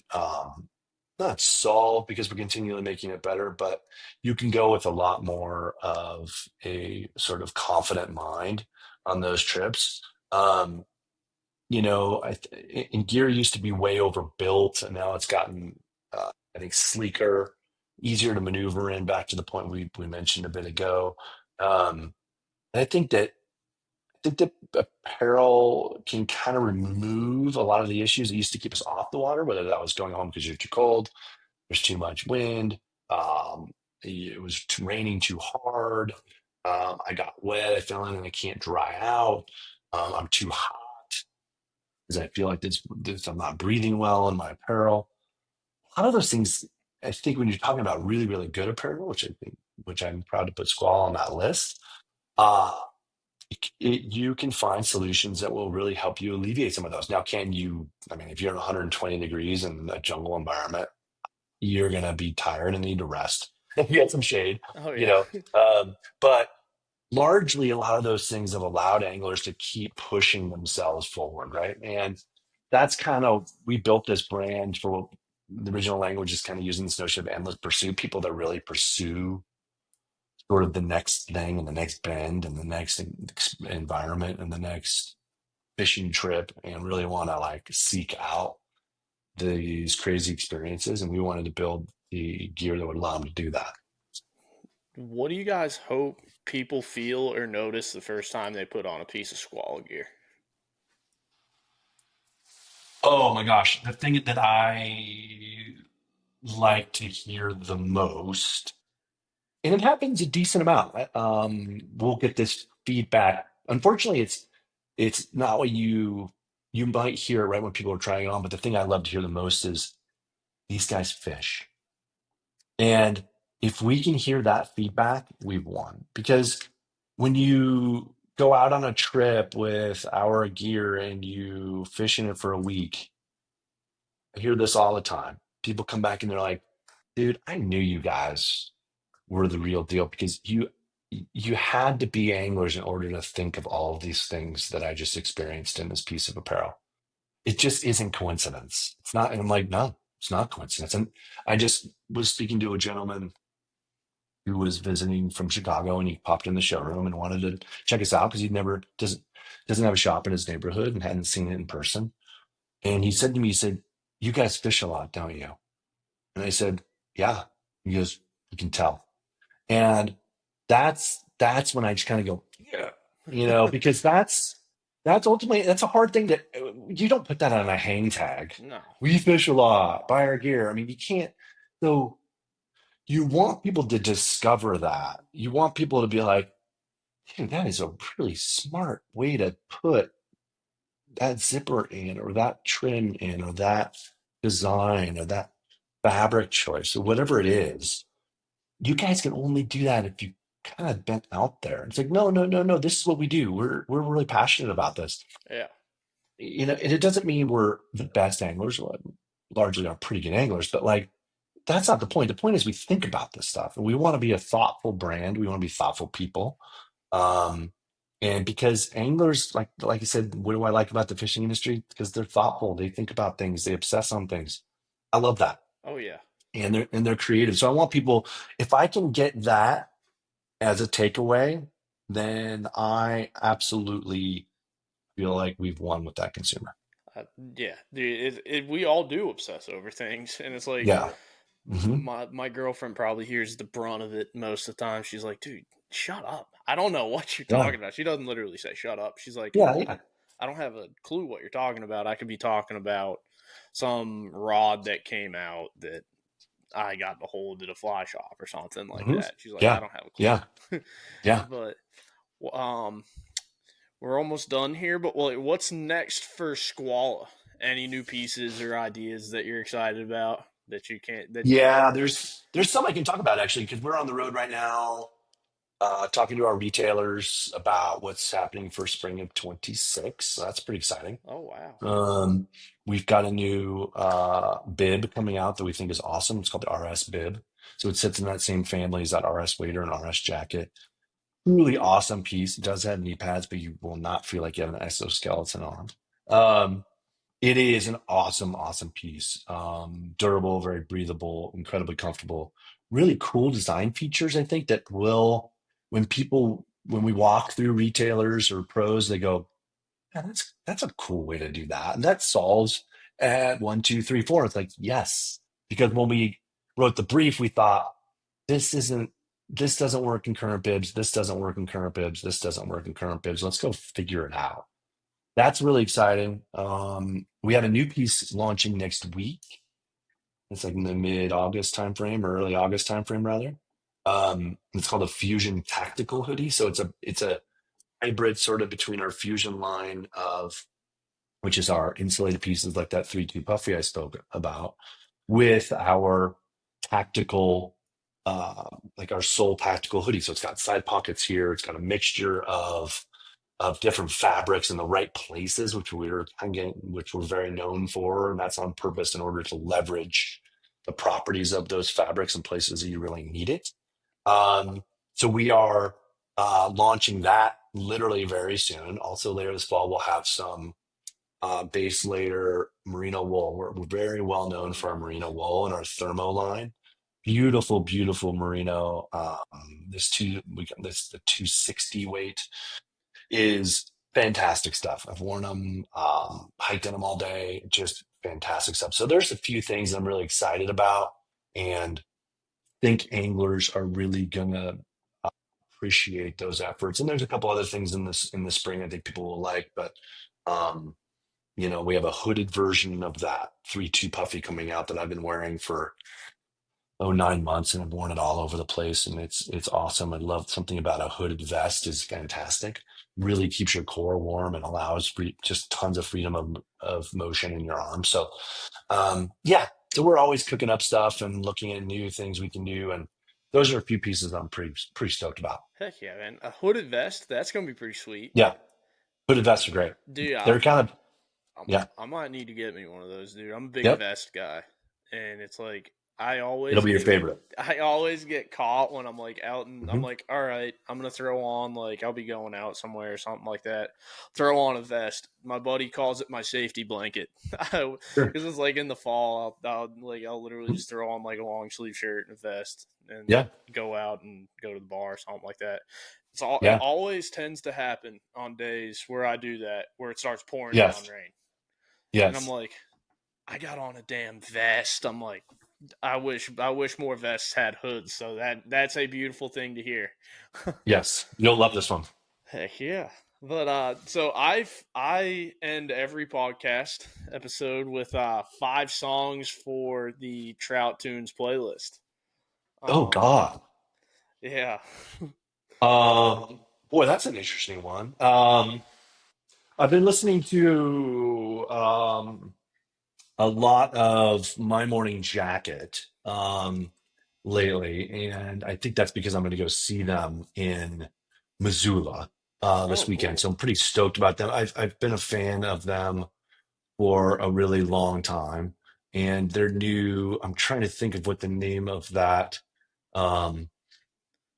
not solved because we're continually making it better, but you can go with a lot more of a sort of confident mind on those trips. Um, and gear used to be way overbuilt, and now it's gotten, I think, sleeker, easier to maneuver in. Back to the point we mentioned a bit ago. And I think that apparel can kind of remove a lot of the issues that used to keep us off the water, whether that was going home because you're too cold, there's too much wind, um, it was raining too hard, I got wet, I fell in and I can't dry out, I'm too hot because I feel like this I'm not breathing well in my apparel. A lot of those things, I think, when you're talking about really, really good apparel, which I'm proud to put Squall on that list. Uh, you can find solutions that will really help you alleviate some of those. Now, can you, I mean, if you're in 120 degrees in a jungle environment, you're going to be tired and need to rest and get some shade, Oh you yeah. know. But largely, a lot of those things have allowed anglers to keep pushing themselves forward, right? And that's kind of, we built this brand for what the original language is kind of using this notion of endless pursuit, people that really pursue sort of the next thing and the next bend and the next environment and the next fishing trip and really want to like seek out these crazy experiences. And we wanted to build the gear that would allow them to do that. What do you guys hope people feel or notice the first time they put on a piece of squall gear? Oh my gosh. The thing that I like to hear the most, and it happens a decent amount. We'll get this feedback. Unfortunately, it's not what you might hear it right when people are trying it on, but the thing I love to hear the most is these guys fish. And if we can hear that feedback, we've won. Because when you go out on a trip with our gear and you fish in it for a week, I hear this all the time. People come back and they're like, dude, I knew you guys were the real deal because you had to be anglers in order to think of all of these things that I just experienced in this piece of apparel. It just isn't coincidence. It's not. And I'm like, no, it's not coincidence. And I just was speaking to a gentleman who was visiting from Chicago and he popped in the showroom and wanted to check us out because he never doesn't have a shop in his neighborhood and hadn't seen it in person. And he said to me, he said, "You guys fish a lot, don't you?" And I said, "Yeah." He goes, "You can tell." And that's when I just kind of go, yeah, because that's ultimately, that's a hard thing that you don't put that on a hang tag. No. We fish a lot, buy our gear. I mean, you can't. So you want people to discover that. You want people to be like, dude, that is a really smart way to put that zipper in, or that trim in, or that design, or that fabric choice, or whatever it is. You guys can only do that if you kind of been out there. It's like, no, no, no, no. This is what we do. We're really passionate about this. Yeah. And it doesn't mean we're the best anglers. Well, largely are pretty good anglers, but like that's not the point. The point is we think about this stuff and we want to be a thoughtful brand. We want to be thoughtful people. Um, and because anglers, like I said, what do I like about the fishing industry? Because they're thoughtful. They think about things. They obsess on things. I love that. Oh yeah. And they're creative. So I want people, if I can get that as a takeaway, then I absolutely feel like we've won with that consumer. Uh, yeah, dude, we all do obsess over things, and it's like Yeah. Hmm. my girlfriend probably hears the brunt of it most of the time. She's like, "Dude, shut up! I don't know what you're Yeah. talking about." She doesn't literally say "shut up." She's like, Yeah. Yeah. I don't have a clue what you're talking about. I could be talking about some rod that came out that I got to hold at a fly shop or something like Hmm. that. She's like, I Yeah. don't have a Yeah. clue. Yeah. But um, we're almost done here. But what's next for Skwala? Any new pieces or ideas that you're excited about that you can't that Yeah. There's some I can talk about actually because we're on the road right now, talking to our retailers about what's happening for spring of 26. So that's pretty exciting. oh wow. Um, we've got a new bib coming out that we think is awesome. It's called the RS bib. So it sits in that same family as that RS wader and RS jacket. Really awesome piece. It does have knee pads, but you will not feel like you have an exoskeleton on. Um, it is an awesome, awesome piece. Durable, very breathable, incredibly comfortable. Really cool design features, I think, that will, when we walk through retailers or pros, they go, yeah, that's a cool way to do that. And that solves at 1, 2, 3, 4. It's like, yes. Because when we wrote the brief, we thought, this isn't, this doesn't work in current bibs. This doesn't work in current bibs. This doesn't work in current bibs. Let's go figure it out. That's really exciting. We have a new piece launching next week. It's like in the mid-August timeframe or early August timeframe rather. It's called a Fusion Tactical Hoodie. So it's a hybrid sort of between our Fusion line of, which is our insulated pieces like that 3-2 puffy I spoke about, with our tactical, like our sole tactical hoodie. So it's got side pockets here. It's got a mixture of different fabrics in the right places, which we're very known for, and that's on purpose in order to leverage the properties of those fabrics in places that you really need it. Um, so we are launching that literally very soon. Also later this fall, we'll have some base layer merino wool. We're very well known Oh for our nice. merino wool and our thermo line. Beautiful, beautiful merino. This the 260 weight is fantastic stuff. I've worn them, hiked in them all day, just fantastic stuff. So there's a few things I'm really excited about, and think anglers are really gonna appreciate those efforts. And there's a couple other things in the spring I think people will like, but um, we have a hooded version of that 3-2 puffy coming out that I've been wearing for 9 months, and I've worn it all over the place, and it's awesome. I love something about a hooded vest is fantastic. Really keeps your core warm and allows just tons of freedom of motion in your arm. So yeah, so we're always cooking up stuff and looking at new things we can do, and those are a few pieces I'm pretty stoked about. Heck yeah, man. A hooded vest, that's gonna be pretty sweet. Yeah, hooded vests are great. Dude, They're kind of, yeah, I might need to get me one of those, dude. I'm a big yep. vest guy, and it's like It'll be your favorite. I always get caught when I'm like out and I'm Hmm. like, all right, I'm gonna throw on like I'll be going out somewhere or something like that. Throw on a vest. My buddy calls it my safety blanket because Sure. it's like in the fall. I'll literally just throw on like a long sleeve shirt and a vest and Yeah, go out and go to the bar or something like that. It yeah, always tends to happen on days where I do that, where it starts pouring down yes, rain. And I'm yes. like, I got on a damn vest. I'm like, I wish more vests had hoods. So that's a beautiful thing to hear. Yes, you'll love this one. Heck yeah. But so I end every podcast episode with 5 songs for the Trout Tunes playlist. Oh Um, God. yeah. Boy, that's an interesting one. I've been listening to a lot of My Morning Jacket lately, and I think that's because I'm going to go see them in Missoula Oh, this weekend. cool. So I'm pretty stoked about them. I've been a fan of them for a really long time, and their new. I'm trying to think of what the name of that. Um,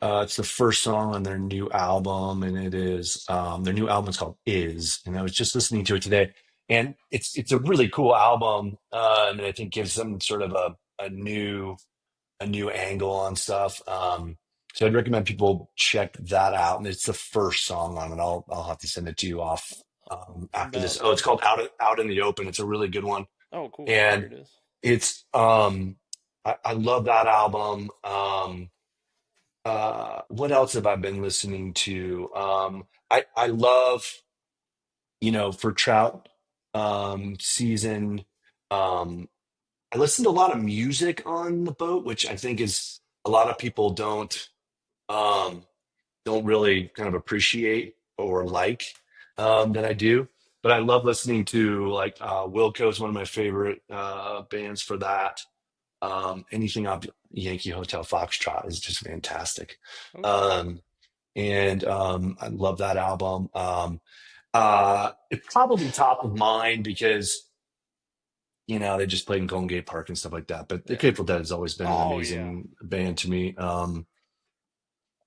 it's the first song on their new album, and it is their new album is called "Is," and I was just listening to it today, and it's a really cool album, and I think gives them sort of a new angle on stuff. So I'd recommend people check that out, and it's the first song on it. I'll have to send it to you off I'm after this. about Oh, it's to. called "Out in the Open." It's a really good one, Oh, cool. Here and it is. it's I love that album. What else have I been listening to? I love, for trout season. Um, I listen to a lot of music on the boat, which I think is a lot of people um, don't really kind of appreciate or like that I do. But I love listening to like Wilco is one of my favorite bands for that. Anything off Yankee Hotel Foxtrot is just fantastic. Okay. Um, and I love that album. It's probably top of mind because they just played in Golden Gate Park and stuff like that. But the Yeah. Grateful Dead has always been an Oh yeah. amazing band to me.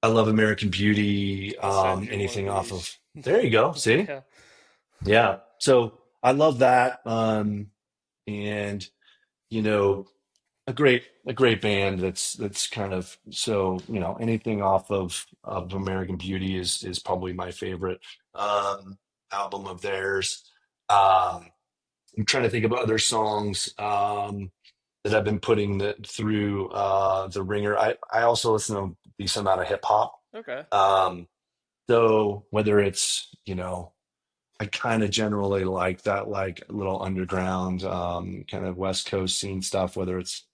I love American Beauty. I'll send you one of Anything off these. of there you go. See, Yeah. yeah. So I love that. And you know, a great band that's kind of so anything off of American Beauty is probably my favorite um album of theirs. I'm trying to think of other songs that I've been putting through the ringer. I also listen to a decent amount of hip hop. Okay. um so whether it's I kind of generally like that, like little underground kind of West Coast scene stuff, whether it's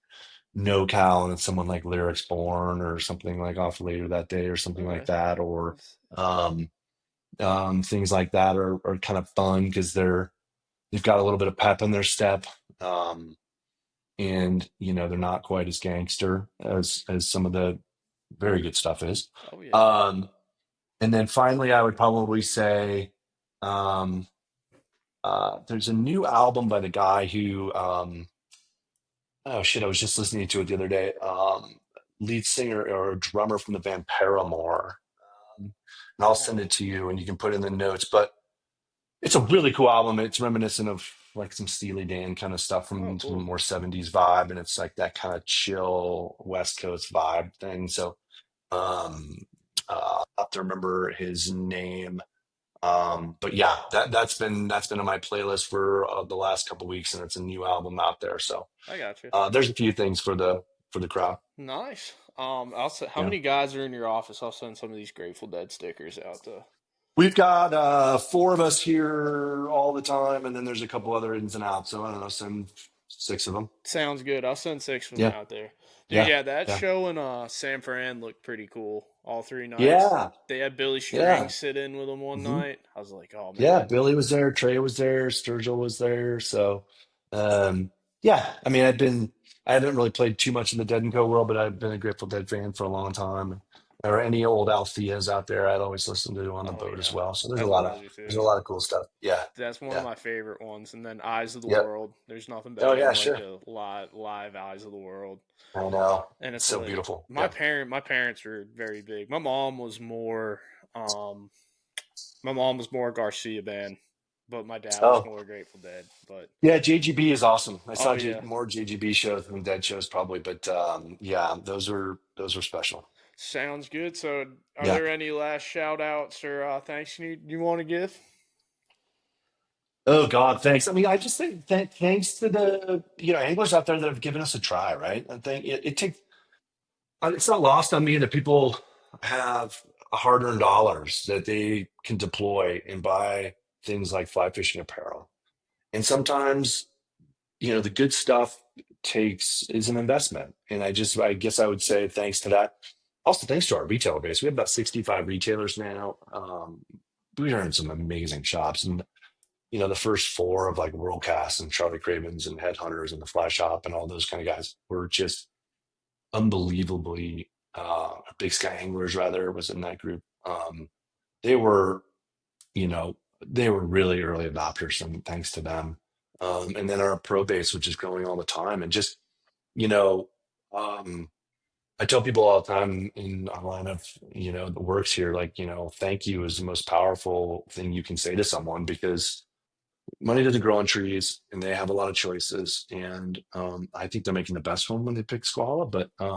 NoCal and it's someone like Lyrics Born or something like off Later That Day or something like Okay. that, or Let's- um, things like that are kind of fun because they've got a little bit of pep in their step, um, and they're not quite as gangster as some of the very good stuff is. Oh yeah. Um, and then finally, I would probably say um, there's a new album by the guy who oh shit, I was just listening to it the other day. Lead singer or drummer from the band Paramore. And I'll send it Oh. to you and you can put it in the notes. But it's a really cool album. It's reminiscent of like some Steely Dan kind of stuff Oh, from some cool. more 70s vibe. And it's like that kind of chill West Coast vibe thing. So um I'll have to remember his name. But yeah, that's been on my playlist for the last couple weeks, and it's a new album out there. So I got you. there's a few things for the crowd. Nice. I'll say, how Yeah. many guys are in your office? I'll send some of these Grateful Dead stickers out to. We've got four of us here all the time, and then there's a couple other ins and outs. So I don't know, send six of them. Sounds good. I'll send 6 of them Yeah, out there. Dude, yeah, yeah, that yeah, show in San Fran looked pretty cool. All 3 nights. yeah, They had Billy yeah. String sit in with them one hmm night. I was like, oh Yeah, man. Billy was there, Trey was there, Sturgill was there. So, yeah, I mean, I haven't really played too much in the Dead and Co world, but I've been a Grateful Dead fan for a long time. Or any old Altheas out there, I'd always listen to on the Oh boat as yeah. well. So there's a That's lot what of I do there's too. a lot of cool stuff. Yeah, That's one of yeah, my favorite ones. And then Eyes of the yep. World. There's nothing Oh better yeah, than like sure. a live Eyes of the World. I know. And It's it's so like beautiful. Yeah. my parents were very big. My mom was more Garcia band, but my dad was Oh, more Grateful Dead. But yeah, JGB is awesome. I oh saw yeah, more JGB shows than Dead shows probably, but yeah, those are special. sounds good. So, are Yeah. there any last shout outs or thanks you want to give? Oh God, thanks. I mean, I just think thanks to the anglers out there that have given us a try, right? I think it takes. It's not lost on me that people have. hard-earned dollars that they can deploy and buy things like fly fishing apparel. And sometimes, the good stuff takes is an investment. And I guess I would say thanks to that. Also, thanks to our retailer base. We have about 65 retailers now. We are in some amazing shops. And, the first four of like Worldcast and Charlie Cravens and Headhunters and the Fly Shop and all those kind of guys were just unbelievably, Big Sky Anglers rather was in that group. They were, you know, they were really early adopters, and thanks to them. And then our pro base, which is growing all the time, and just, you know, um, I tell people all the time in our line of, the works here, like, thank you is the most powerful thing you can say to someone because money doesn't grow on trees and they have a lot of choices. And I think they're making the best one when they pick Skwala. But, I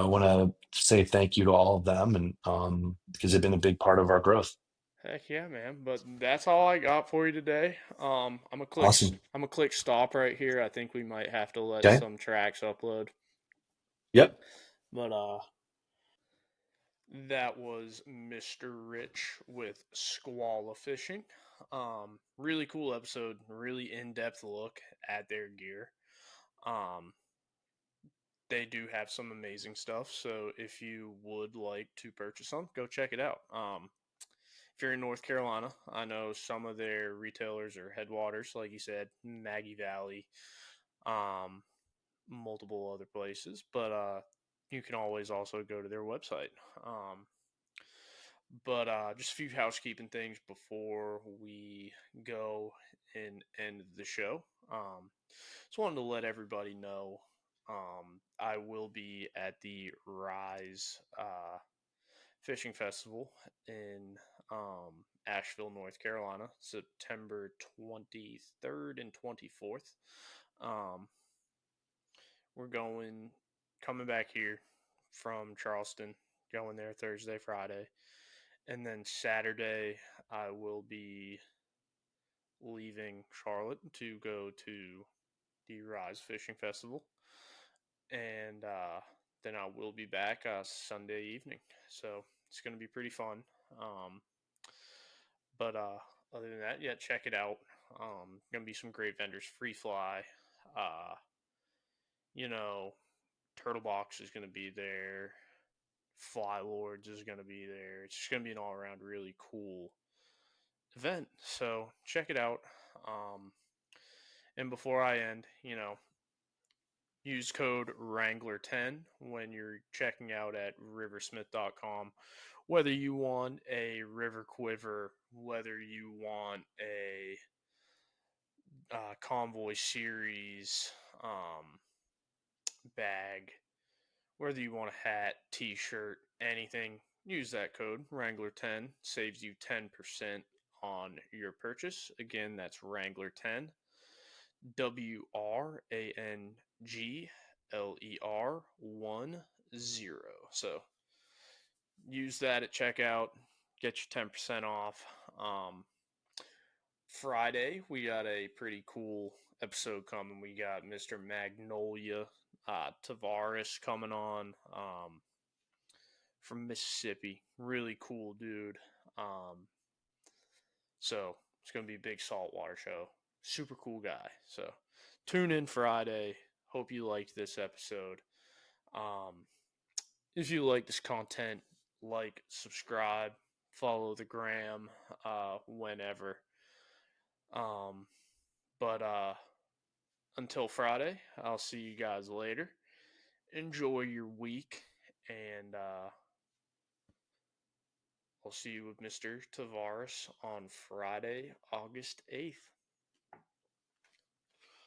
want to say thank you to all of them and because they've been a big part of our growth. Heck yeah, man. But that's all I got for you today. Awesome. I'm gonna click stop right here. I think we might have to let Okay. some tracks upload. Yep. But that was Mr. Rich with Skwala Fishing. Really cool episode, really in-depth look at their gear. Um, they do have some amazing stuff, so if you would like to purchase some, go check it out. If you're in North Carolina, I know some of their retailers are Headwaters, like you said, Maggie Valley, um, multiple other places, but you can always also go to their website. But just a few housekeeping things before we go and end the show. Just wanted to let everybody know I will be at the Rise Fishing Festival in Asheville, North Carolina, September 23rd and 24th. Um, we're coming back here from Charleston, going there Thursday, Friday. And then Saturday, I will be leaving Charlotte to go to the Rise Fishing Festival. And then I will be back Sunday evening. So it's going to be pretty fun. Um, but other than that, yeah, check it out. Going to be some great vendors. Free Fly. Uh, you know, Turtle Box is going to be there. Fly Lords is going to be there. It's just going to be an all around really cool event. So check it out. Um, and before I end, use code Wrangler10 when you're checking out at riversmith.com. Whether you want a river quiver, whether you want a convoy series bag, whether you want a hat, t-shirt, anything, use that code Wrangler10. Saves you 10% on your purchase. Again, that's Wrangler10. WRANGLER10. So use that at checkout. Get your 10% off. Friday, we got a pretty cool episode coming. We got Mr. Magnolia Tavares coming on from Mississippi. Really cool dude. So it's going to be a big saltwater show. Super cool guy. So tune in Friday. Hope you liked this episode. Um, if you like this content, like, subscribe, follow the gram whenever. Um, but until Friday, I'll see you guys later. Enjoy your week, and I'll see you with Mr. Tavares on Friday, August 8th.